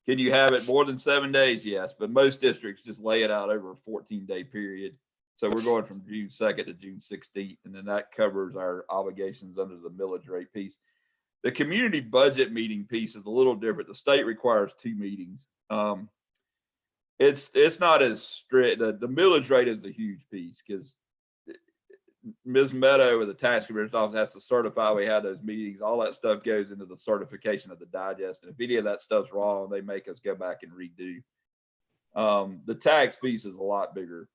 Speaker 7: Can you have it more than 7 days? Yes, but most districts just lay it out over a 14-day period. So we're going from June 2nd to June 16th, and then that covers our obligations under the millage rate piece. The community budget meeting piece is a little different. The state requires 2 meetings. It's not as strict. The millage rate is the huge piece because Ms. Meadow with the tax commissioner's office has to certify we have those meetings. All that stuff goes into the certification of the digest. And if any of that stuff's wrong, they make us go back and redo. The tax piece is a lot bigger.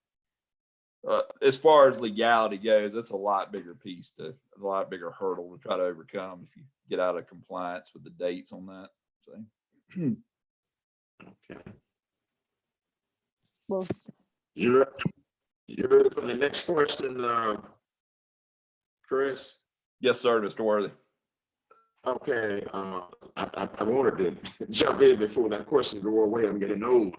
Speaker 7: As far as legality goes, it's a lot bigger piece a lot bigger hurdle to try to overcome if you get out of compliance with the dates on that. So.
Speaker 3: Okay.
Speaker 4: Well,
Speaker 3: You're ready for the next question, Chris?
Speaker 7: Yes, sir, Mr. Worthy.
Speaker 3: Okay, I wanted to jump in before that question go away. I'm getting old.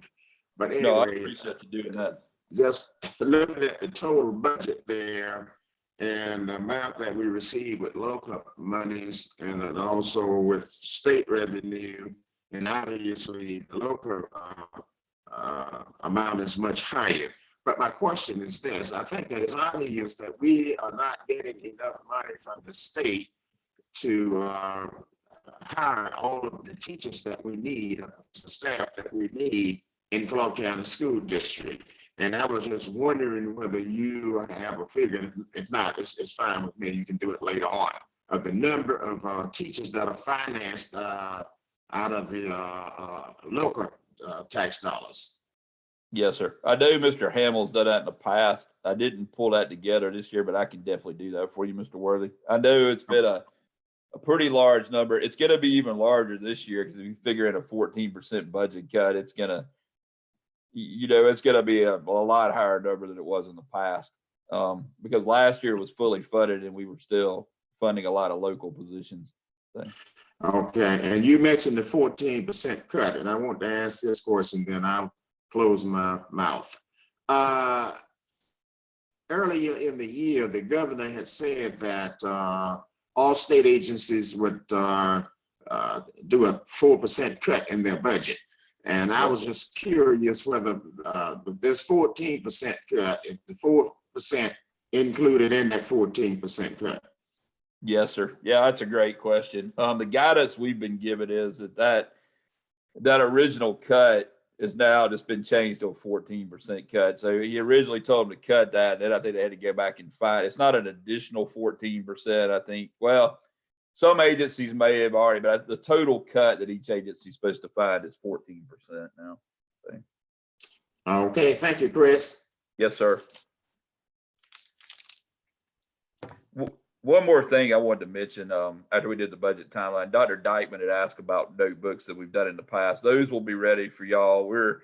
Speaker 3: But anyway,
Speaker 7: No, I appreciate you doing that.
Speaker 3: Just looking at the total budget there and the amount that we receive with local monies and then also with state revenue, and obviously the local amount is much higher. But my question is this: I think that it's obvious that we are not getting enough money from the state to hire all of the teachers that we need, the staff that we need in Clark County School District. And I was just wondering whether you have a figure. If not, it's fine with me. You can do it later on. Of the number of teachers that are financed out of the local tax dollars.
Speaker 7: Yes, sir. I know Mr. Hamill's done that in the past. I didn't pull that together this year, but I can definitely do that for you, Mr. Worthy. I know it's been a pretty large number. It's going to be even larger this year because if you figure in a 14% budget cut, it's going to, it's going to be a lot higher number than it was in the past. Because last year was fully funded and we were still funding a lot of local positions. So.
Speaker 3: Okay, and you mentioned the 14% cut, and I want to ask this question, then I'll close my mouth. Earlier in the year, the governor had said that all state agencies would do a 4% cut in their budget. And I was just curious whether this 14% cut, if the 4% included in that 14% cut.
Speaker 7: Yes, sir. Yeah, that's a great question. The guidance we've been given is that original cut is now just been changed to a 14% cut. So he originally told them to cut that, and then I think they had to go back and find. It's not an additional 14%. I think, well, some agencies may have already, but the total cut that each agency is supposed to find is 14% now. So.
Speaker 3: Okay, thank you, Chris.
Speaker 7: Yes, sir. One more thing I wanted to mention after we did the budget timeline, Dr. Dykeman had asked about notebooks that we've done in the past. Those will be ready for y'all. We're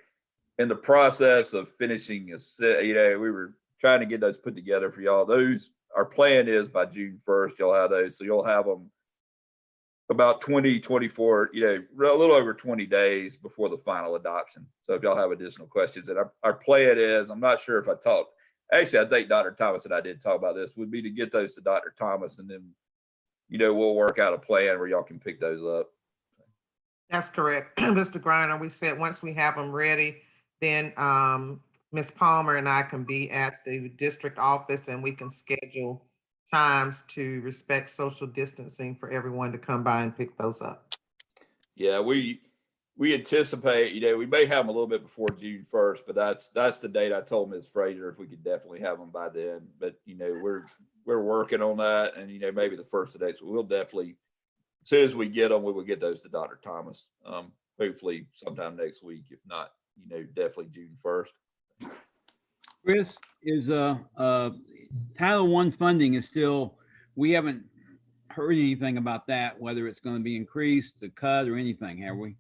Speaker 7: in the process of finishing we were trying to get those put together for y'all. Those, our plan is by June 1st, you'll have those. So you'll have them about 24, a little over 20 days before the final adoption. So if y'all have additional questions, and our plan is, I'm not sure if I talked, actually, I think Dr. Thomas and I did talk about this, would be to get those to Dr. Thomas, and then, we'll work out a plan where y'all can pick those up.
Speaker 5: That's correct. Mr. Griner, we said once we have them ready, then Ms. Palmer and I can be at the district office and we can schedule times to respect social distancing for everyone to come by and pick those up.
Speaker 7: Yeah, we anticipate, we may have them a little bit before June 1st, but that's the date I told Ms. Frazier if we could definitely have them by then. But we're working on that, and maybe the first of the day. So we'll definitely as soon as we get them, we will get those to Dr. Thomas. Hopefully sometime next week. If not, definitely June 1st.
Speaker 9: Chris, is Title I funding is still, we haven't heard anything about that, whether it's going to be increased, the cut, or anything, have we?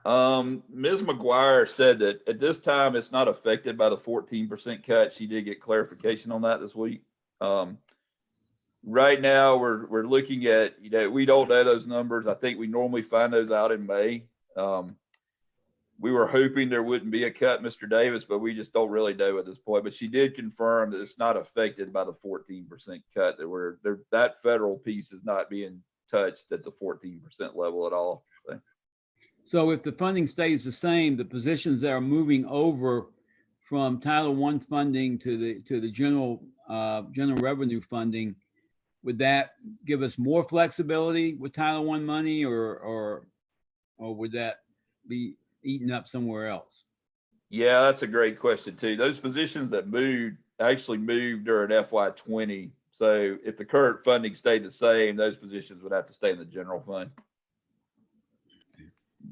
Speaker 7: Ms. McGuire said that at this time it's not affected by the 14% cut. She did get clarification on that this week. Right now we're looking at, we don't know those numbers. I think we normally find those out in May. We were hoping there wouldn't be a cut, Mr. Davis, but we just don't really know at this point. But she did confirm that it's not affected by the 14% cut, that that federal piece is not being touched at the 14% level at all.
Speaker 9: So if the funding stays the same, the positions that are moving over from Title I funding to the general revenue funding, would that give us more flexibility with Title I money, or would that be eaten up somewhere else?
Speaker 7: Yeah, that's a great question too. Those positions that actually moved during FY20. So if the current funding stayed the same, those positions would have to stay in the general fund.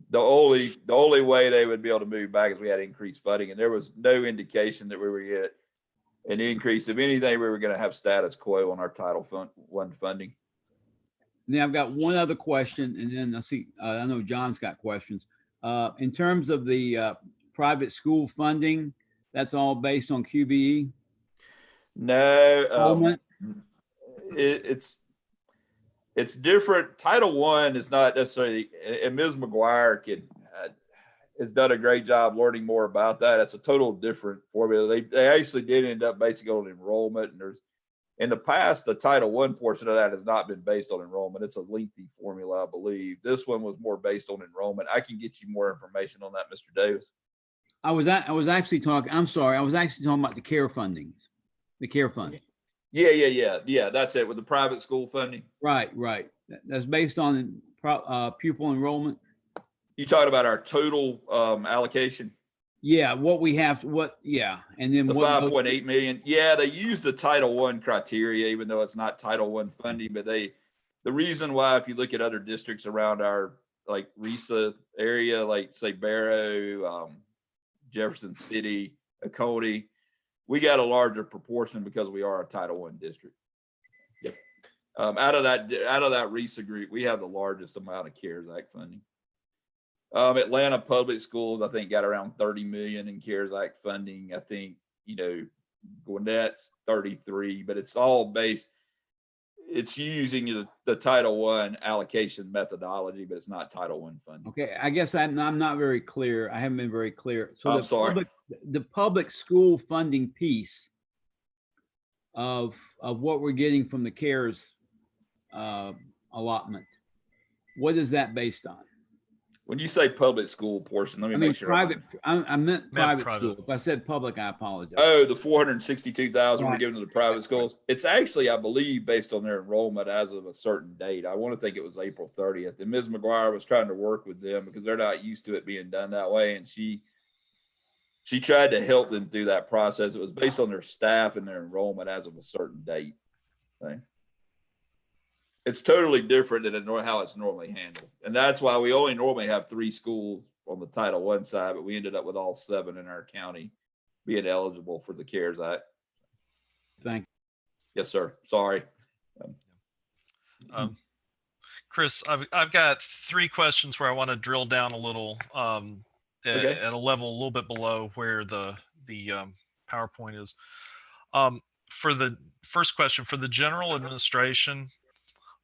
Speaker 7: The only way they would be able to move back is we had increased funding, and there was no indication that we were get an increase. If anything, we were going to have status quo on our Title I funding.
Speaker 9: Now I've got one other question, and then I know John's got questions. In terms of the private school funding, that's all based on QBE?
Speaker 7: No, it's different. Title I is not necessarily, and Ms. McGuire has done a great job learning more about that. It's a total different formula. They actually did end up basing on enrollment, and in the past, the Title I portion of that has not been based on enrollment. It's a lengthy formula, I believe. This one was more based on enrollment. I can get you more information on that, Mr. Davis.
Speaker 9: I was actually talking, I'm sorry, I was actually talking about the care fundings, the care fund.
Speaker 7: Yeah. That's it, with the private school funding.
Speaker 9: Right. That's based on pupil enrollment.
Speaker 7: You talking about our total allocation?
Speaker 9: Yeah, what we have, and then
Speaker 7: The
Speaker 9: what
Speaker 7: 5.8 million. Yeah, they use the Title I criteria, even though it's not Title I funding. But the reason why, if you look at other districts around our like RISA area, like say Barrow, Jefferson City, Oconee, we got a larger proportion because we are a Title I district. Yep. Out of that RISA group, we have the largest amount of CARES Act funding. Atlanta Public Schools, I think, got around 30 million in CARES Act funding. I think, Gwinnett's 33, but it's all based, it's using the Title I allocation methodology, but it's not Title I funding.
Speaker 9: Okay, I guess I'm not very clear. I haven't been very clear. So
Speaker 7: I'm sorry.
Speaker 9: The public school funding piece of what we're getting from the CARES allotment, what is that based on?
Speaker 7: When you say public school portion, let me make sure.
Speaker 9: Private. I meant private
Speaker 8: private.
Speaker 9: school. If I said public, I apologize.
Speaker 7: Oh, the 462,000 we're
Speaker 9: Right.
Speaker 7: giving to the private schools. It's actually, I believe, based on their enrollment as of a certain date. I want to think it was April 30th. And Ms. McGuire was trying to work with them because they're not used to it being done that way. And she tried to help them through that process. It was based on their staff and their enrollment as of a certain date. Okay. It's totally different than how it's normally handled. And that's why we only normally have 3 schools on the Title I side, but we ended up with all 7 in our county being eligible for the CARES Act.
Speaker 9: Thank you.
Speaker 7: Yes, sir. Sorry.
Speaker 8: Chris, I've got 3 questions where I want to drill down a little
Speaker 7: Okay.
Speaker 8: at a level a little bit below where the PowerPoint is. For the first question, for the general administration,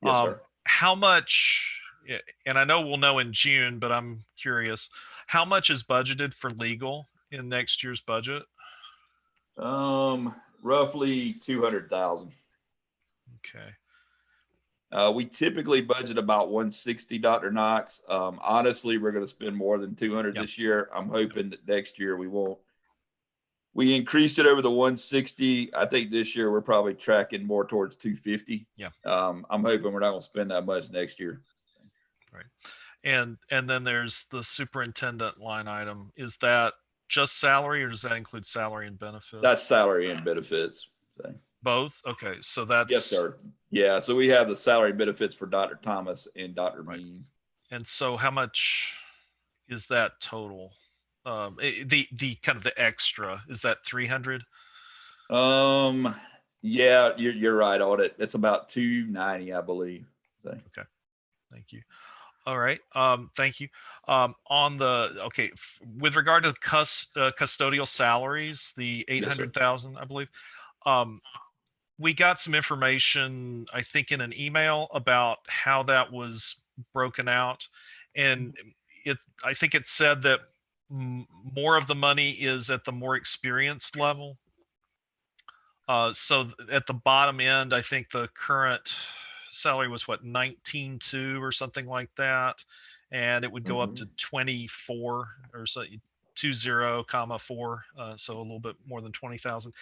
Speaker 7: Yes, sir.
Speaker 8: how much, and I know we'll know in June, but I'm curious, how much is budgeted for legal in next year's budget?
Speaker 7: Roughly 200,000.
Speaker 8: Okay.
Speaker 7: We typically budget about 160, Dr. Knox. Honestly, we're going to spend more than 200 this year. I'm hoping that next year we won't. We increased it over the 160. I think this year we're probably tracking more towards 250.
Speaker 8: Yeah.
Speaker 7: I'm hoping we're not going to spend that much next year.
Speaker 8: Right. And then there's the superintendent line item. Is that just salary, or does that include salary and benefits?
Speaker 7: That's salary and benefits. So.
Speaker 8: Both? Okay, so that's.
Speaker 7: Yes, sir. Yeah, so we have the salary benefits for Dr. Thomas and Dr.
Speaker 8: Right.
Speaker 7: Means.
Speaker 8: And so how much is that total? The kind of the extra, is that 300?
Speaker 7: Yeah, you're right on it. It's about 290, I believe. So,
Speaker 8: Okay, thank you. All right, thank you. Okay, with regard to custodial salaries, the
Speaker 7: Yes, sir.
Speaker 8: 800,000, I believe. We got some information, I think, in an email about how that was broken out. And I think it said that more of the money is at the more experienced level. So at the bottom end, I think the current salary was what, 19.2 or something like that. And it would go up to 24 or so, 20,4. So a little bit more than 20,000.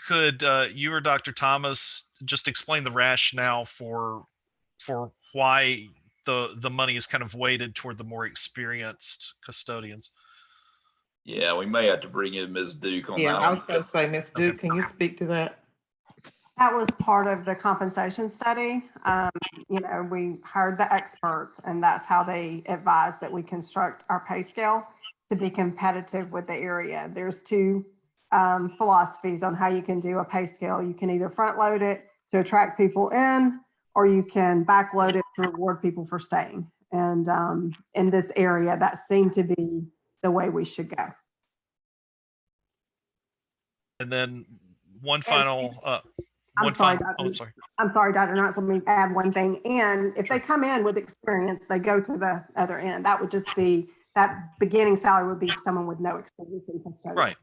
Speaker 8: Could you or Dr. Thomas just explain the rationale for why the money is kind of weighted toward the more experienced custodians?
Speaker 7: Yeah, we may have to bring in Ms. Duke on
Speaker 5: Yeah,
Speaker 7: that
Speaker 5: I
Speaker 7: one.
Speaker 5: was going to say, Ms. Duke, can you speak to that?
Speaker 12: That was part of the compensation study. We hired the experts, and that's how they advised that we construct our pay scale to be competitive with the area. There's two philosophies on how you can do a pay scale. You can either front load it to attract people in, or you can back load it to reward people for staying. And in this area, that seemed to be the way we should go.
Speaker 8: And then one final.
Speaker 12: I'm sorry, Dr. Knotts, let me add one thing. And if they come in with experience, they go to the other end. That would just be, that beginning salary would be someone with no experience in custodial.
Speaker 8: Right.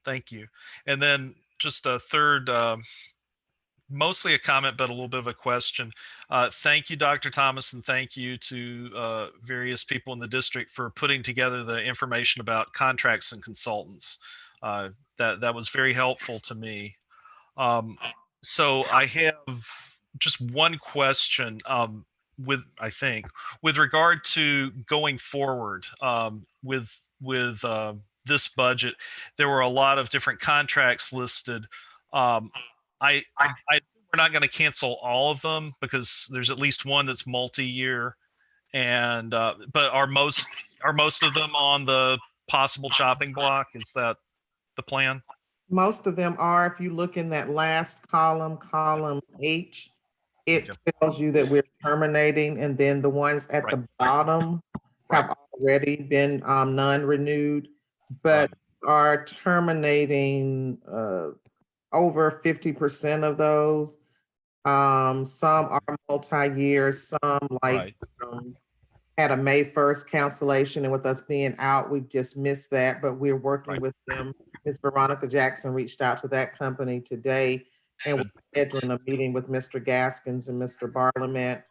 Speaker 8: Thank you. And then just a third, mostly a comment, but a little bit of a question. Thank you, Dr. Thomas, and thank you to various people in the district for putting together the information about contracts and consultants. That was very helpful to me. So I have just one question with regard to going forward with this budget. There were a lot of different contracts listed. I we're not going to cancel all of them because there's at least one that's multi-year, and but are most of them on the possible chopping block? Is that the plan?
Speaker 5: Most of them are. If you look in that last column, column H, it tells you that we're terminating, and then the ones at the bottom have already been non-renewed, but are terminating over 50% of those. Some are multi-year, some had a May 1st cancellation, and with us being out, we've just missed that, but we're working with them. Ms. Veronica Jackson reached out to that company today, and we're scheduling a meeting with Mr. Gaskins and Mr. Barlament.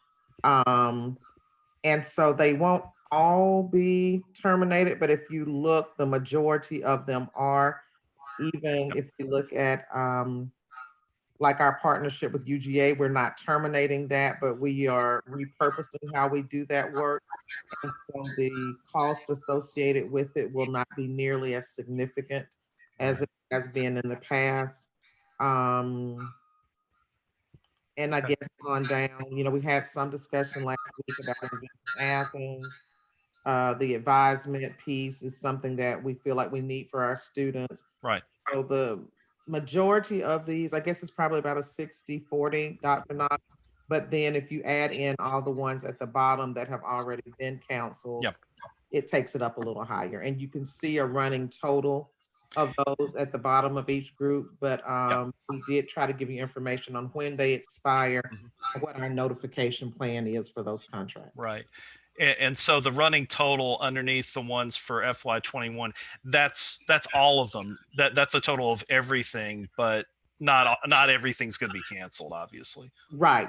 Speaker 5: And so they won't all be terminated, but if you look, the majority of them are. Even if you look at like our partnership with UGA, we're not terminating that, but we are repurposing how we do that work. And so the cost associated with it will not be nearly as significant as it has been in the past. And I guess on down, we had some discussion last week about Athens. The advisement piece is something that we feel like we need for our students.
Speaker 8: Right.
Speaker 5: So the majority of these, I guess it's probably about a 60-40, Dr. Knox. But then if you add in all the ones at the bottom that have already been canceled, it takes it up a little higher. And you can see a running total of those at the bottom of each group. But we did try to give you information on when they expire, and what our notification plan is for those contracts.
Speaker 8: Right. And so the running total underneath the ones for FY21, that's all of them. That's a total of everything, but not everything's going to be canceled, obviously.
Speaker 5: Right.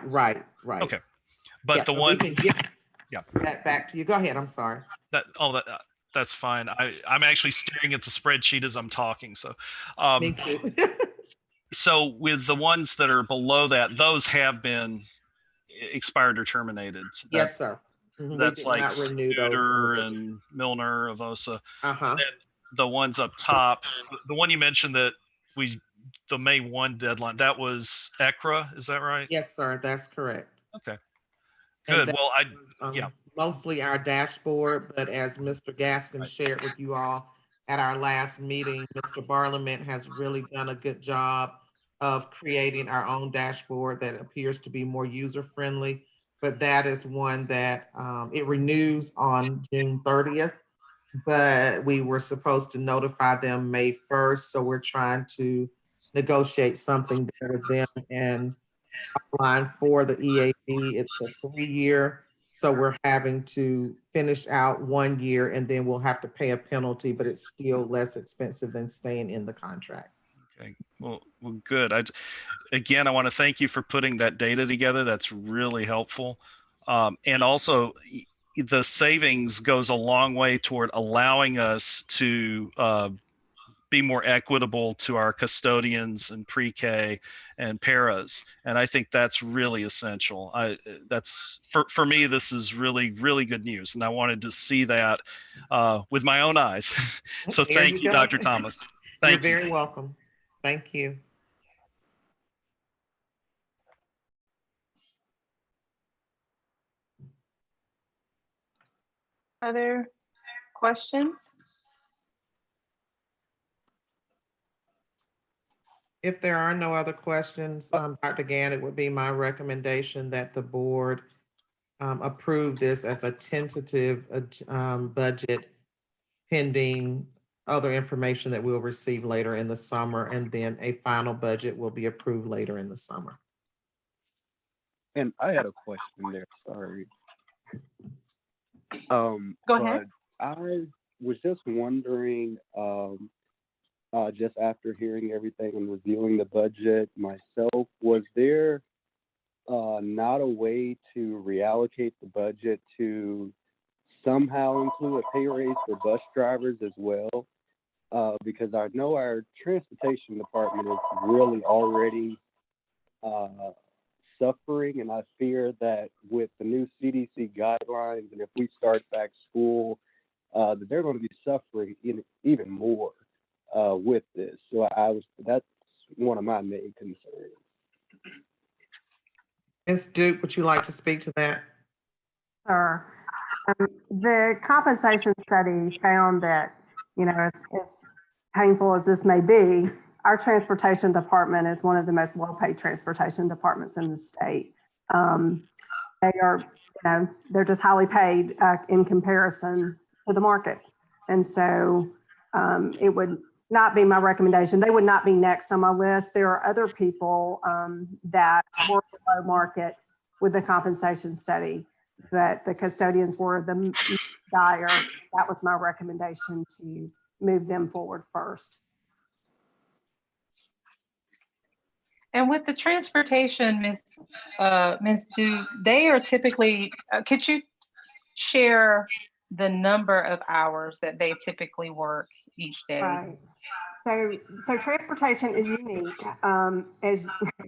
Speaker 8: Okay. But the
Speaker 5: so
Speaker 8: one,
Speaker 5: we can get that back to you. Go ahead. I'm sorry.
Speaker 8: That's fine. I'm actually staring at the spreadsheet as I'm talking. So,
Speaker 5: Me too.
Speaker 8: so with the ones that are below that, those have been expired or terminated. So
Speaker 5: yes, sir.
Speaker 8: That's like Studer and Milner, Avosa. the ones up top, the one you mentioned that the May 1 deadline, that was ECRA, is that right?
Speaker 5: Yes, sir, that's correct.
Speaker 8: Okay,
Speaker 5: And
Speaker 8: good.
Speaker 5: that
Speaker 8: Well,
Speaker 5: was,
Speaker 8: yeah.
Speaker 5: mostly our dashboard, but as Mr. Gaskin shared with you all at our last meeting, Mr. Barlament has really done a good job of creating our own dashboard that appears to be more user-friendly. But that is one that it renews on June 30th, but we were supposed to notify them May 1st. So we're trying to negotiate something there with them and line for the EAB. It's a 3-year. So we're having to finish out 1 year and then we'll have to pay a penalty, but it's still less expensive than staying in the contract.
Speaker 8: Okay, well, good. Again, I want to thank you for putting that data together. That's really helpful. And also, the savings goes a long way toward allowing us to be more equitable to our custodians and pre-K and paras. And I think that's really essential. That's for me, this is really, really good news. And I wanted to see that with my own eyes. So
Speaker 5: There
Speaker 8: thank you,
Speaker 5: go.
Speaker 8: Dr. Thomas.
Speaker 5: You're
Speaker 8: Thank you.
Speaker 5: very welcome. Thank you.
Speaker 2: Other questions?
Speaker 5: If there are no other questions, Dr. Gann, it would be my recommendation that the board approve this as a tentative budget pending other information that we'll receive later in the summer, and then a final budget will be approved later in the summer.
Speaker 11: And I had a question there, sorry.
Speaker 2: Go ahead.
Speaker 11: I was just wondering, just after hearing everything and reviewing the budget myself, was there not a way to reallocate the budget to somehow include a pay raise for bus drivers as well? Because I know our transportation department is really already suffering, and I fear that with the new CDC guidelines, and if we start back school, that they're going to be suffering even more with this. So that's one of my main concerns.
Speaker 5: Ms. Duke, would you like to speak to that?
Speaker 12: Sure. The compensation study found that, as painful as this may be, our transportation department is one of the most well-paid transportation departments in the state. They are, they're just highly paid in comparison to the market. And so it would not be my recommendation. They would not be next on my list. There are other people that were below market with the compensation study, but the custodians were the dire. That was my recommendation, to move them forward first.
Speaker 2: And with the transportation, Ms. Du, they are typically, could you share the number of hours that they typically work each day?
Speaker 12: Right. So transportation is unique. As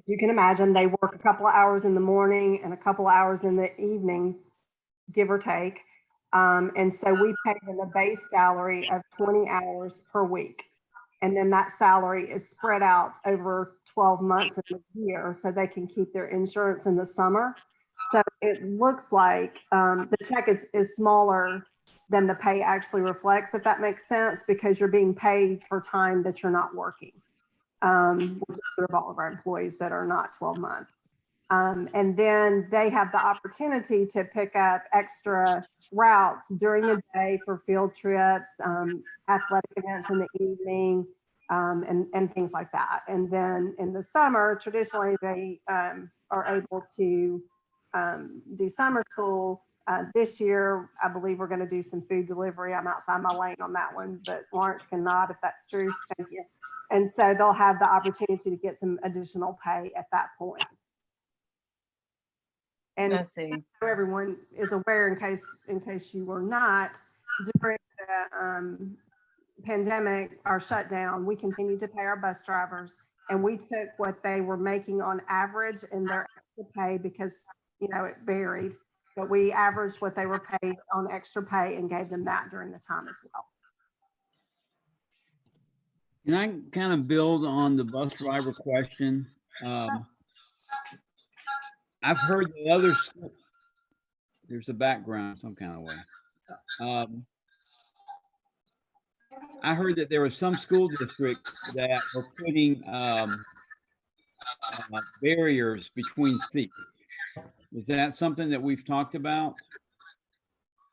Speaker 12: you can imagine, they work a couple of hours in the morning and a couple of hours in the evening, give or take. And so we pay them a base salary of 20 hours per week. And then that salary is spread out over 12 months of the year, so they can keep their insurance in the summer. So it looks like the check is smaller than the pay actually reflects, if that makes sense, because you're being paid for time that you're not working, which is true of all of our employees that are not 12 months. And then they have the opportunity to pick up extra routes during the day for field trips, athletic events in the evening, and things like that. And then in the summer, traditionally, they are able to do summer school. This year, I believe we're going to do some food delivery. I'm outside my lane on that one, but Lawrence can nod if that's true. Thank you. And so they'll have the opportunity to get some additional pay at that point. And
Speaker 2: I see.
Speaker 12: so everyone is aware, in case you were not, during the pandemic, our shutdown, we continued to pay our bus drivers, and we took what they were making on average in their extra pay, because it varied, but we averaged what they were paid on extra pay and gave them that during the time as well.
Speaker 9: Can I kind of build on the bus driver question? I've heard that other, there's a background some kind of way. I heard that there were some school districts that were putting barriers between seats. Is that something that we've talked about?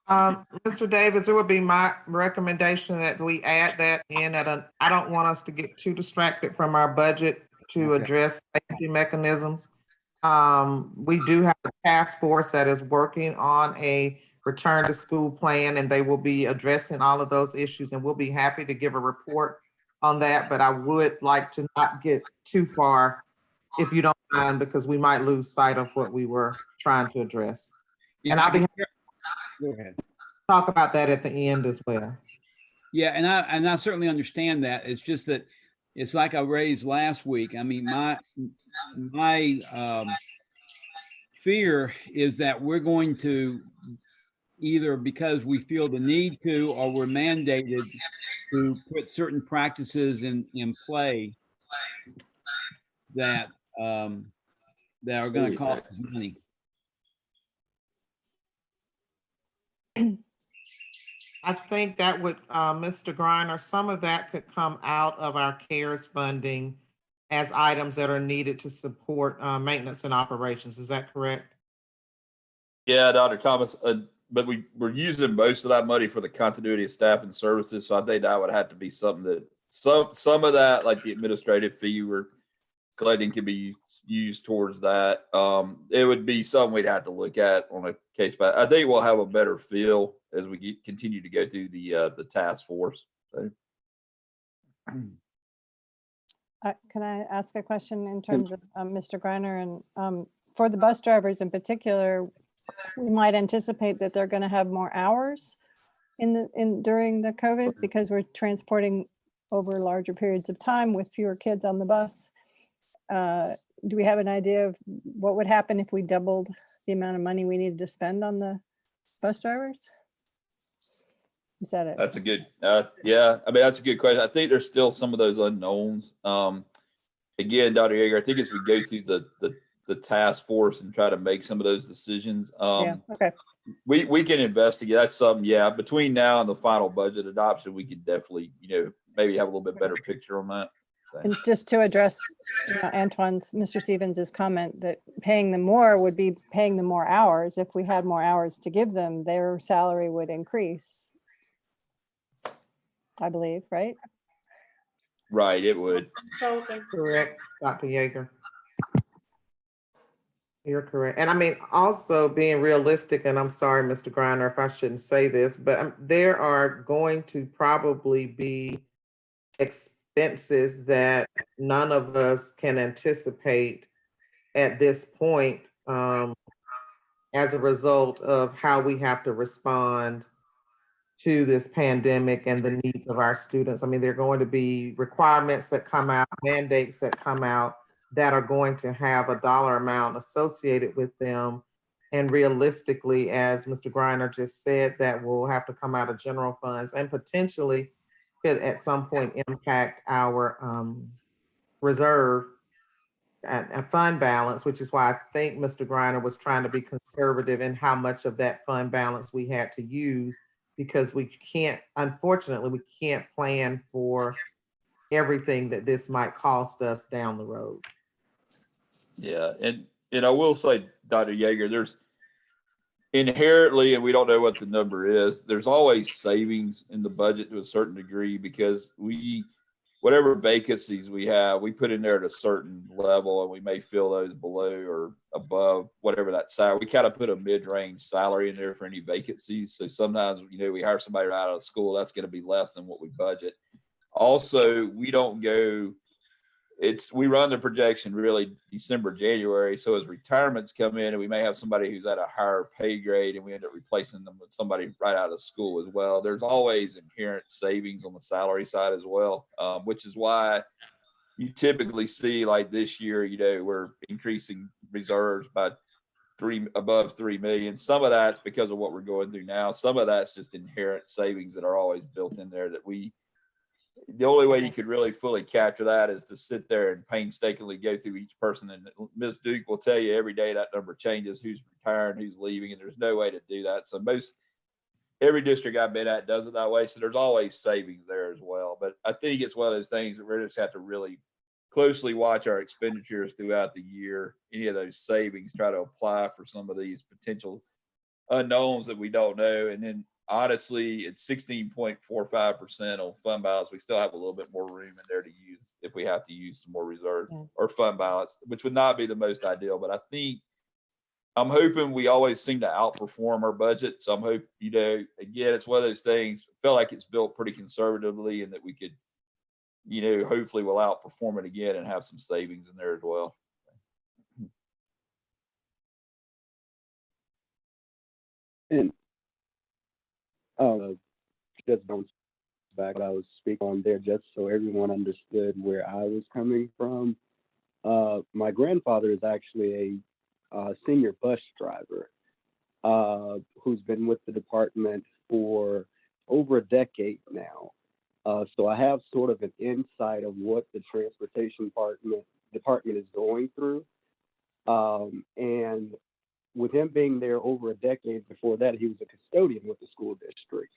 Speaker 5: Mr. Davis, it would be my recommendation that we add that in I don't want us to get too distracted from our budget to
Speaker 9: Okay.
Speaker 5: address safety mechanisms. We do have a task force that is working on a return to school plan, and they will be addressing all of those issues, and we'll be happy to give a report on that. But I would like to not get too far, if you don't mind, because we might lose sight of what we were trying to address. And I'll be happy
Speaker 9: Go ahead.
Speaker 5: to talk about that at the end as well.
Speaker 9: Yeah, and I certainly understand that. It's just that it's like I raised last week. I mean, my fear is that we're going to, either because we feel the need to, or we're mandated to put certain practices in play that that are going to cost money.
Speaker 5: I think that would, Mr. Griner, some of that could come out of our CARES funding as items that are needed to support maintenance and operations. Is that correct?
Speaker 7: Yeah, Dr. Thomas, but we're using most of that money for the continuity of staff and services. So I think that would have to be something that some of that, like the administrative fee we're collecting, could be used towards that. It would be something we'd have to look at on a case by. I think we'll have a better feel as we continue to go through the task force. So.
Speaker 4: Can I ask a question in terms of Mr. Griner, and for the bus drivers in particular, we might anticipate that they're going to have more hours during the COVID because we're transporting over larger periods of time with fewer kids on the bus. Do we have an idea of what would happen if we doubled the amount of money we needed to spend on the bus drivers? Is that it?
Speaker 7: That's a good, yeah. I mean, that's a good question. I think there's still some of those unknowns. Again, Dr. Yeager, I think as we go through the task force and try to make some of those decisions,
Speaker 4: Yeah, okay.
Speaker 7: we can investigate. That's something, yeah. Between now and the final budget adoption, we could definitely, maybe have a little bit better picture on that. So.
Speaker 4: And just to address Mr. Stevens's comment that paying them more would be paying them more hours. If we had more hours to give them, their salary would increase, I believe, right?
Speaker 7: Right, it would.
Speaker 5: Correct, Dr. Yeager. You're correct. And I mean, also being realistic, and I'm sorry, Mr. Griner, if I shouldn't say this, but there are going to probably be expenses that none of us can anticipate at this point as a result of how we have to respond to this pandemic and the needs of our students. I mean, there are going to be requirements that come out, mandates that come out that are going to have a dollar amount associated with them. And realistically, as Mr. Griner just said, that will have to come out of general funds and potentially could at some point impact our reserve and fund balance, which is why I think Mr. Griner was trying to be conservative in how much of that fund balance we had to use, because we can't, unfortunately, we can't plan for everything that this might cost us down the road.
Speaker 7: Yeah, and I will say, Dr. Yeager, there's inherently, and we don't know what the number is, there's always savings in the budget to a certain degree, because whatever vacancies we have, we put in there at a certain level, and we may fill those below or above whatever that salary. We kind of put a mid-range salary in there for any vacancies. So sometimes, we hire somebody right out of school, that's going to be less than what we budget. Also, we don't go, we run the projection really December, January. So as retirements come in, and we may have somebody who's at a higher pay grade, and we end up replacing them with somebody right out of school as well. There's always inherent savings on the salary side as well, which is why you typically see, like this year, we're increasing reserves by above 3 million. Some of that's because of what we're going through now. Some of that's just inherent savings that are always built in there that the only way you could really fully capture that is to sit there and painstakingly go through each person. And Ms. Duke will tell you every day that number changes, who's retiring, who's leaving, and there's no way to do that. So every district I've been at does it that way. So there's always savings there as well. But I think it's one of those things that we just have to really closely watch our expenditures throughout the year. Any of those savings, try to apply for some of these potential unknowns that we don't know. And then honestly, it's 16.45% on fund balance. We still have a little bit more room in there to use if we have to use some more reserve or fund balance, which would not be the most ideal. But I'm hoping we always seem to outperform our budget. So I'm hoping, again, it's one of those things, I feel like it's built pretty conservatively and that we could, hopefully we'll outperform it again and have some savings in there as well.
Speaker 11: And just don't back what I was speaking on there, just so everyone understood where I was coming from. My grandfather is actually a senior bus driver who's been with the department for over a decade now. So I have sort of an insight of what the transportation department is going through. And with him being there over a decade before that, he was a custodian with the school district.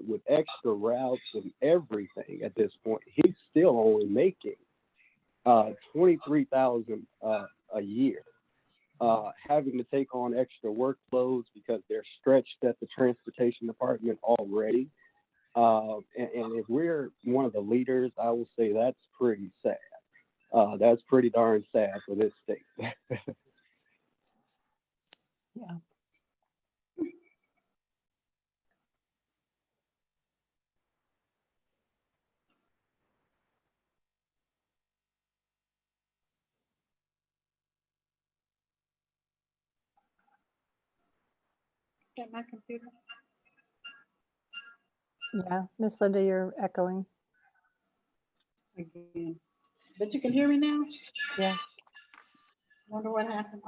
Speaker 11: With extra routes and everything at this point, he's still only making $23,000 a year, having to take on extra workloads because they're stretched at the transportation department already. And if we're one of the leaders, I will say that's pretty sad. That's pretty darn sad for this state.
Speaker 4: Yeah.
Speaker 13: Get my computer.
Speaker 4: Yeah, Miss Linda, you're echoing.
Speaker 13: Again. But you can hear me now?
Speaker 4: Yeah.
Speaker 13: Wonder what happened.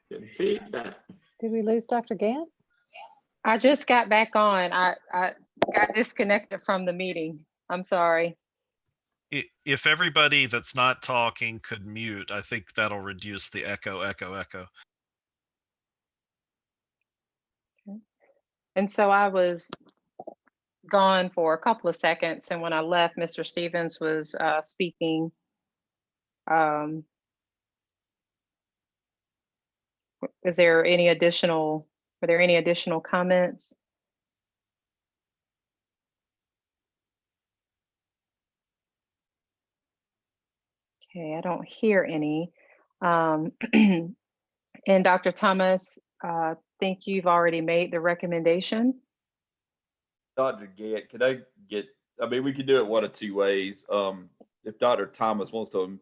Speaker 3: Getting feedback.
Speaker 4: Did we lose Dr. Gant?
Speaker 2: I just got back on. I got disconnected from the meeting. I'm sorry.
Speaker 8: If everybody that's not talking could mute, I think that'll reduce the echo.
Speaker 2: And so I was gone for a couple of seconds, and when I left, Mr. Stevens was speaking. Were there any additional comments? Okay, I don't hear any. And Dr. Thomas, I think you've already made the recommendation.
Speaker 7: Dr. Gant, we could do it one of two ways. If Dr. Thomas wants to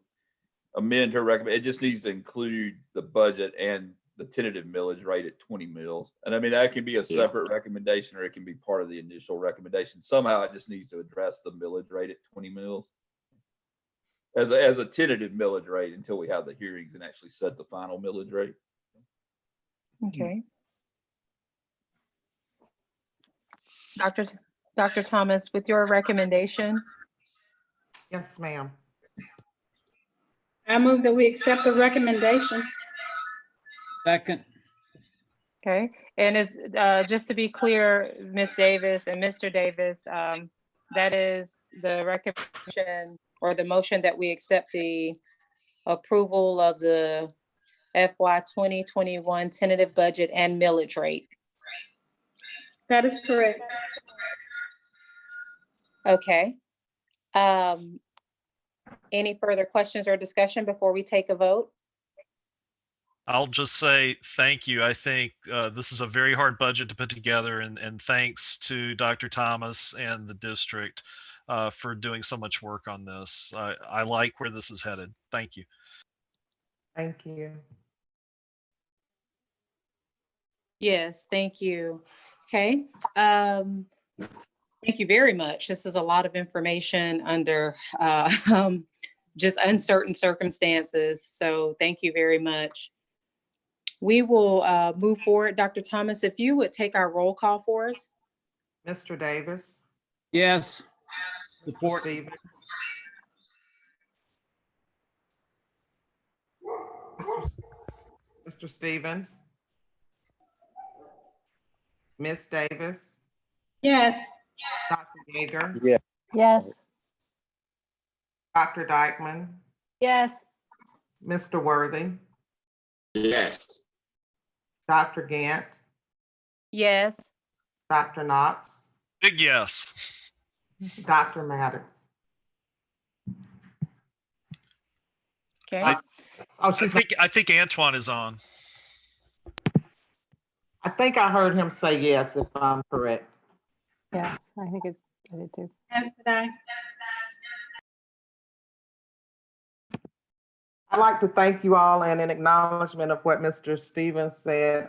Speaker 7: amend her recommendation, it just needs to include the budget and the tentative millage rate at 20 mils. And that can be a separate recommendation, or it can be part of the initial recommendation. Somehow it just needs to address the millage rate at 20 mils as a tentative millage rate until we have the hearings and actually set the final millage rate.
Speaker 2: Okay. Dr. Thomas, with your recommendation?
Speaker 5: Yes, ma'am.
Speaker 13: I move that we accept the recommendation.
Speaker 9: Second.
Speaker 2: Okay, and is just to be clear, Ms. Davis and Mr. Davis, that is the recommendation or the motion that we accept the approval of the FY 2021 tentative budget and millage rate.
Speaker 13: That is correct.
Speaker 2: Okay. Any further questions or discussion before we take a vote?
Speaker 8: I'll just say thank you. I think this is a very hard budget to put together, and thanks to Dr. Thomas and the district for doing so much work on this. I like where this is headed. Thank you.
Speaker 5: Thank you.
Speaker 14: Yes, thank you. Okay. Thank you very much. This is a lot of information under just uncertain circumstances. So thank you very much. We will move forward. Dr. Thomas, if you would take our roll call for us.
Speaker 5: Mr. Davis,
Speaker 9: Yes.
Speaker 5: Mr.
Speaker 9: Support.
Speaker 5: Stevens, Mr. Stevens, Ms. Davis,
Speaker 13: Yes.
Speaker 5: Dr. Yeager,
Speaker 11: Yeah.
Speaker 4: Yes.
Speaker 5: Dr. Dykeman,
Speaker 10: Yes.
Speaker 5: Mr. Worthy,
Speaker 3: Yes.
Speaker 5: Dr. Gant,
Speaker 14: Yes.
Speaker 5: Dr. Knox,
Speaker 8: Big yes.
Speaker 5: Dr. Maddox.
Speaker 14: Okay.
Speaker 5: Oh,
Speaker 8: I think Antoine is on.
Speaker 5: I think I heard him say yes, if I'm correct.
Speaker 4: Yes, I think I did too.
Speaker 13: Yes, did I?
Speaker 5: I'd like to thank you all, and in acknowledgement of what Mr. Stevens said,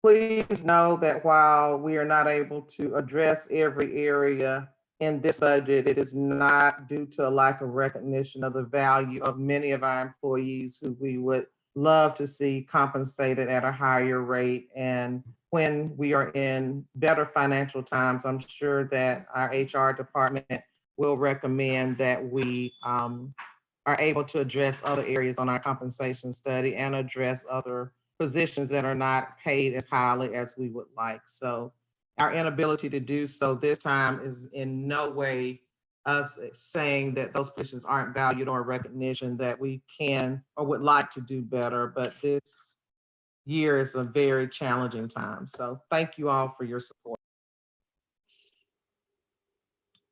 Speaker 5: please know that while we are not able to address every area in this budget, it is not due to a lack of recognition of the value of many of our employees who we would love to see compensated at a higher rate. And when we are in better financial times, I'm sure that our HR department will recommend that we are able to address other areas on our compensation study and address other positions that are not paid as highly as we would like. So our inability to do so this time is in no way us saying that those positions aren't valued or recognition, that we can or would like to do better, but this year is a very challenging time. So thank you all for your support.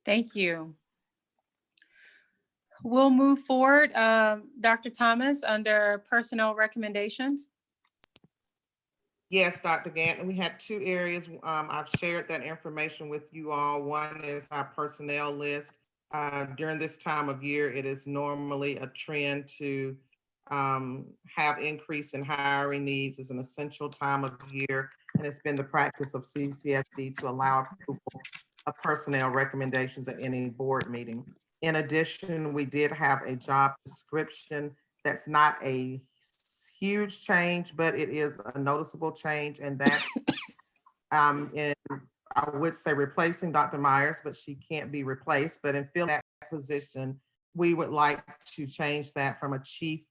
Speaker 14: Thank you. We'll move forward. Dr. Thomas, under personnel recommendations.
Speaker 5: Yes, Dr. Gant, we had two areas. I've shared that information with you all. One is our personnel list. During this time of year, it is normally a trend to have increase in hiring needs. It's an essential time of year, and it's been the practice of CCSD to allow approval of personnel recommendations at any board meeting. In addition, we did have a job description that's not a huge change, but it is a noticeable change, and that I would say replacing Dr. Myers, but she can't be replaced. But in filling that position, we would like to change that from a chief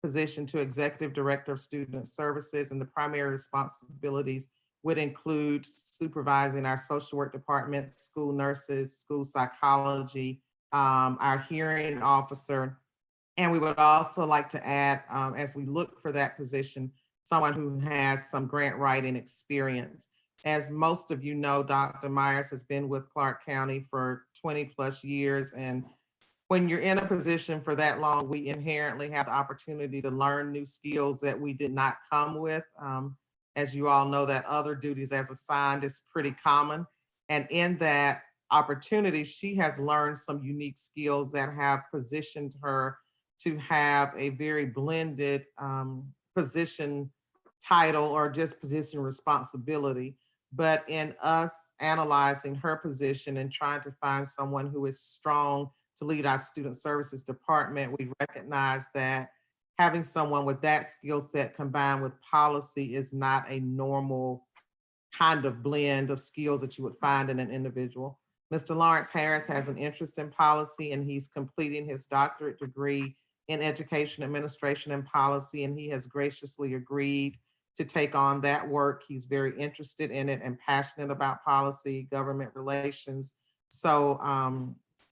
Speaker 5: position to executive director of student services, and the primary responsibilities would include supervising our social work department, school nurses, school psychology, our hearing officer. And we would also like to add, as we look for that position, someone who has some grant writing experience. As most of you know, Dr. Myers has been with Clark County for 20 plus years. And when you're in a position for that long, we inherently have the opportunity to learn new skills that we did not come with. As you all know, that other duties as assigned is pretty common. And in that opportunity, she has learned some unique skills that have positioned her to have a very blended position title or just position responsibility. But in us analyzing her position and trying to find someone who is strong to lead our student services department, we recognize that having someone with that skill set combined with policy is not a normal kind of blend of skills that you would find in an individual. Mr. Lawrence Harris has an interest in policy, and he's completing his doctorate degree in education administration and policy, and he has graciously agreed to take on that work. He's very interested in it and passionate about policy, government relations. So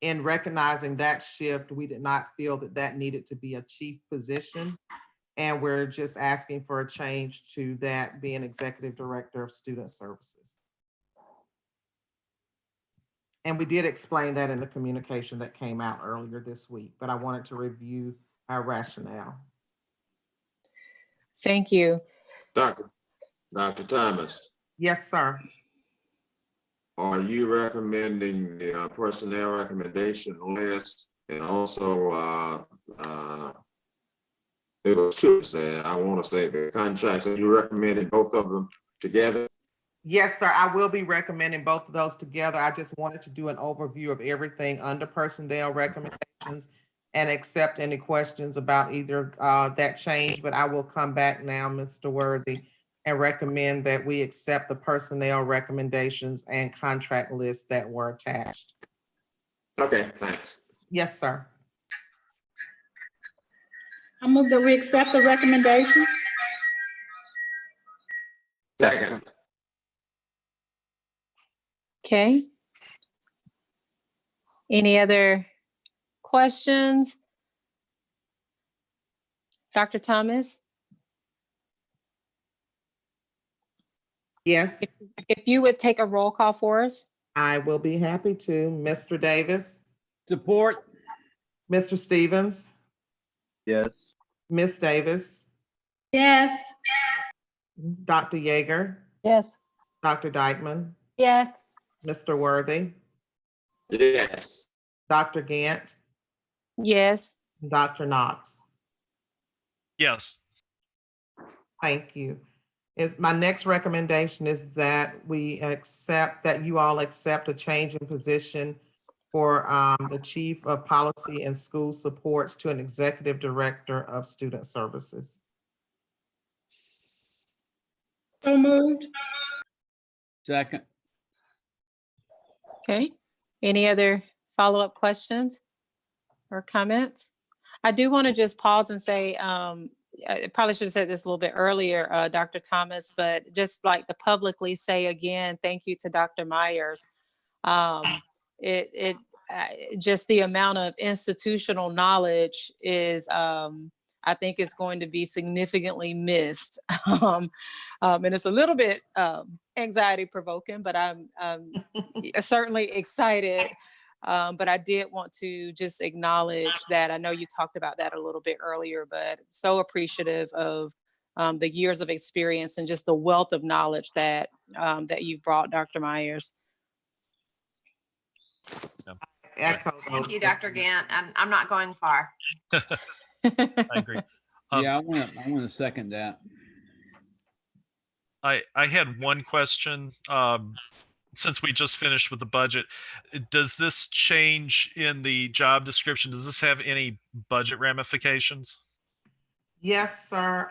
Speaker 5: in recognizing that shift, we did not feel that that needed to be a chief position. And we're just asking for a change to that being executive director of student services. And we did explain that in the communication that came out earlier this week, but I wanted to review our rationale.
Speaker 14: Thank you.
Speaker 3: Dr. Thomas,
Speaker 5: Yes, sir.
Speaker 3: are you recommending the personnel recommendation list? And also, it was two there. I want to say the contracts, are you recommending both of them together?
Speaker 5: Yes, sir. I will be recommending both of those together. I just wanted to do an overview of everything under personnel recommendations and accept any questions about either that change, but I will come back now, Mr. Worthy, and recommend that we accept the personnel recommendations and contract lists that were attached.
Speaker 3: Okay, thanks.
Speaker 5: Yes, sir.
Speaker 13: I move that we accept the recommendation.
Speaker 3: Second.
Speaker 14: Okay. Any other questions? Dr. Thomas,
Speaker 5: Yes,
Speaker 14: if you would take a roll call for us.
Speaker 5: I will be happy to. Mr. Davis,
Speaker 9: Support.
Speaker 5: Mr. Stevens,
Speaker 11: Yes.
Speaker 5: Ms. Davis,
Speaker 13: Yes.
Speaker 5: Dr. Yeager,
Speaker 4: Yes.
Speaker 5: Dr. Dykeman,
Speaker 10: Yes.
Speaker 5: Mr. Worthy,
Speaker 3: Yes.
Speaker 5: Dr. Gant,
Speaker 14: Yes.
Speaker 5: Dr. Knox.
Speaker 8: Yes.
Speaker 5: Thank you. My next recommendation is that we accept, that you all accept a change in position for the Chief of Policy and School Supports to an Executive Director of Student Services.
Speaker 13: So moved.
Speaker 9: Second.
Speaker 14: Okay. Any other follow-up questions or comments? I do want to just pause and say, I probably should have said this a little bit earlier, Dr. Thomas, but just like to publicly say again, thank you to Dr. Myers. Just the amount of institutional knowledge is, I think it's going to be significantly missed. And it's a little bit anxiety provoking, but I'm certainly excited. But I did want to just acknowledge that. I know you talked about that a little bit earlier, but so appreciative of the years of experience and just the wealth of knowledge that that you brought, Dr. Myers.
Speaker 5: Echo
Speaker 15: Thank
Speaker 5: those
Speaker 15: you, Dr.
Speaker 5: sentiments.
Speaker 15: Gant, and I'm not going far.
Speaker 8: I agree.
Speaker 9: Yeah, I want to second that.
Speaker 8: I had one question. Since we just finished with the budget, does this change in the job description, does this have any budget ramifications?
Speaker 5: Yes, sir.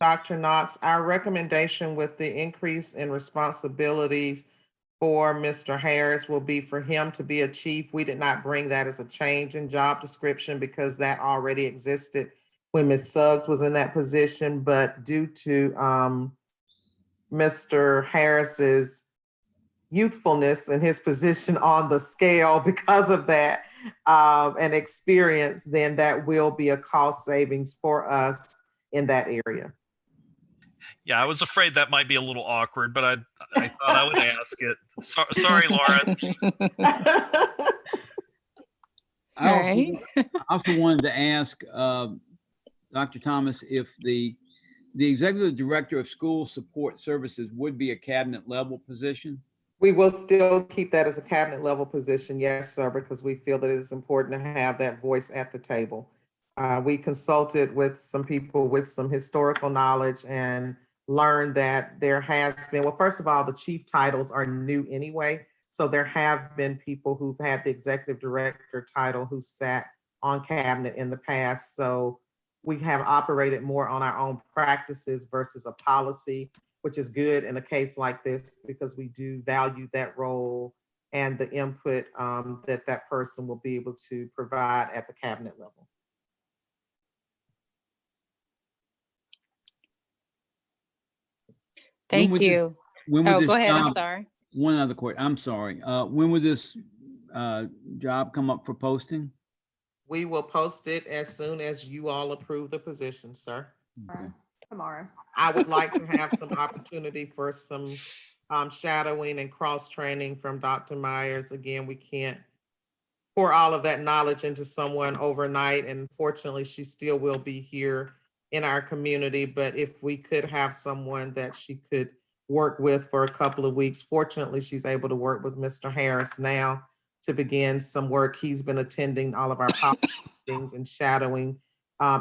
Speaker 5: Dr. Knox, our recommendation with the increase in responsibilities for Mr. Harris will be for him to be a chief. We did not bring that as a change in job description because that already existed when Ms. Suggs was in that position, but due to Mr. Harris's youthfulness and his position on the scale because of that and experience, then that will be a cost savings for us in that area.
Speaker 8: Yeah, I was afraid that might be a little awkward, but I thought I would ask it. Sorry, Lawrence.
Speaker 9: I also wanted to ask Dr. Thomas if the Executive Director of School Support Services would be a cabinet level position.
Speaker 5: We will still keep that as a cabinet level position, yes, sir, because we feel that it is important to have that voice at the table. We consulted with some people with some historical knowledge and learned that there has been, well, first of all, the chief titles are new anyway. So there have been people who've had the executive director title who sat on cabinet in the past. So we have operated more on our own practices versus a policy, which is good in a case like this because we do value that role and the input that that person will be able to provide at the cabinet level.
Speaker 14: Thank you. Oh, go ahead. I'm sorry.
Speaker 9: One other question. I'm sorry. When would this job come up for posting?
Speaker 5: We will post it as soon as you all approve the position, sir.
Speaker 9: Okay.
Speaker 12: Tomorrow.
Speaker 5: I would like to have some opportunity for some shadowing and cross-training from Dr. Myers. Again, we can't pour all of that knowledge into someone overnight, and fortunately, she still will be here in our community. But if we could have someone that she could work with for a couple of weeks, fortunately, she's able to work with Mr. Harris now to begin some work. He's been attending all of our policy things and shadowing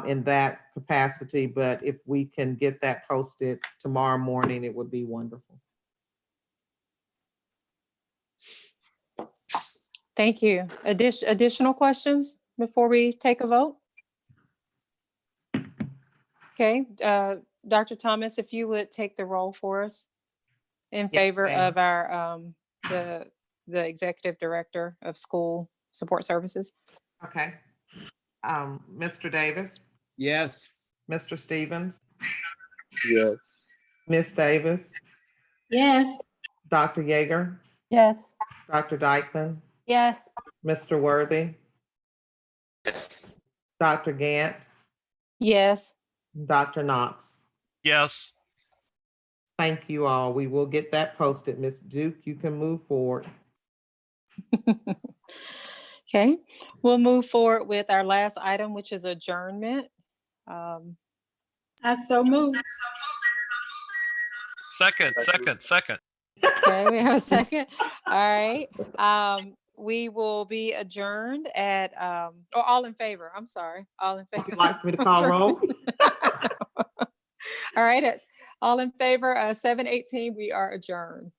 Speaker 5: in that capacity. But if we can get that posted tomorrow morning, it would be wonderful.
Speaker 14: Thank you. Additional questions before we take a vote? Okay, Dr. Thomas, if you would take the roll for us in favor
Speaker 5: ma'am.
Speaker 14: of our, the Executive Director of School Support Services.
Speaker 5: Okay. Mr. Davis,
Speaker 9: Yes.
Speaker 5: Mr. Stevens,
Speaker 11: Yes.
Speaker 5: Ms. Davis,
Speaker 13: Yes.
Speaker 5: Dr. Yeager,
Speaker 4: Yes.
Speaker 5: Dr. Dykeman,
Speaker 10: Yes.
Speaker 5: Mr. Worthy,
Speaker 3: Yes.
Speaker 5: Dr. Gant,
Speaker 14: Yes.
Speaker 5: Dr. Knox.
Speaker 8: Yes.
Speaker 5: Thank you all. We will get that posted. Ms. Duke, you can move forward.
Speaker 14: Okay, we'll move forward with our last item, which is adjournment.
Speaker 13: I so moved.
Speaker 8: Second.
Speaker 14: Okay, we have a second. All right. We will be adjourned at, or all in favor, I'm sorry, all in
Speaker 5: Would
Speaker 14: favor.
Speaker 5: you like me to call roll?
Speaker 14: All right, all in favor, 7:18, we are adjourned.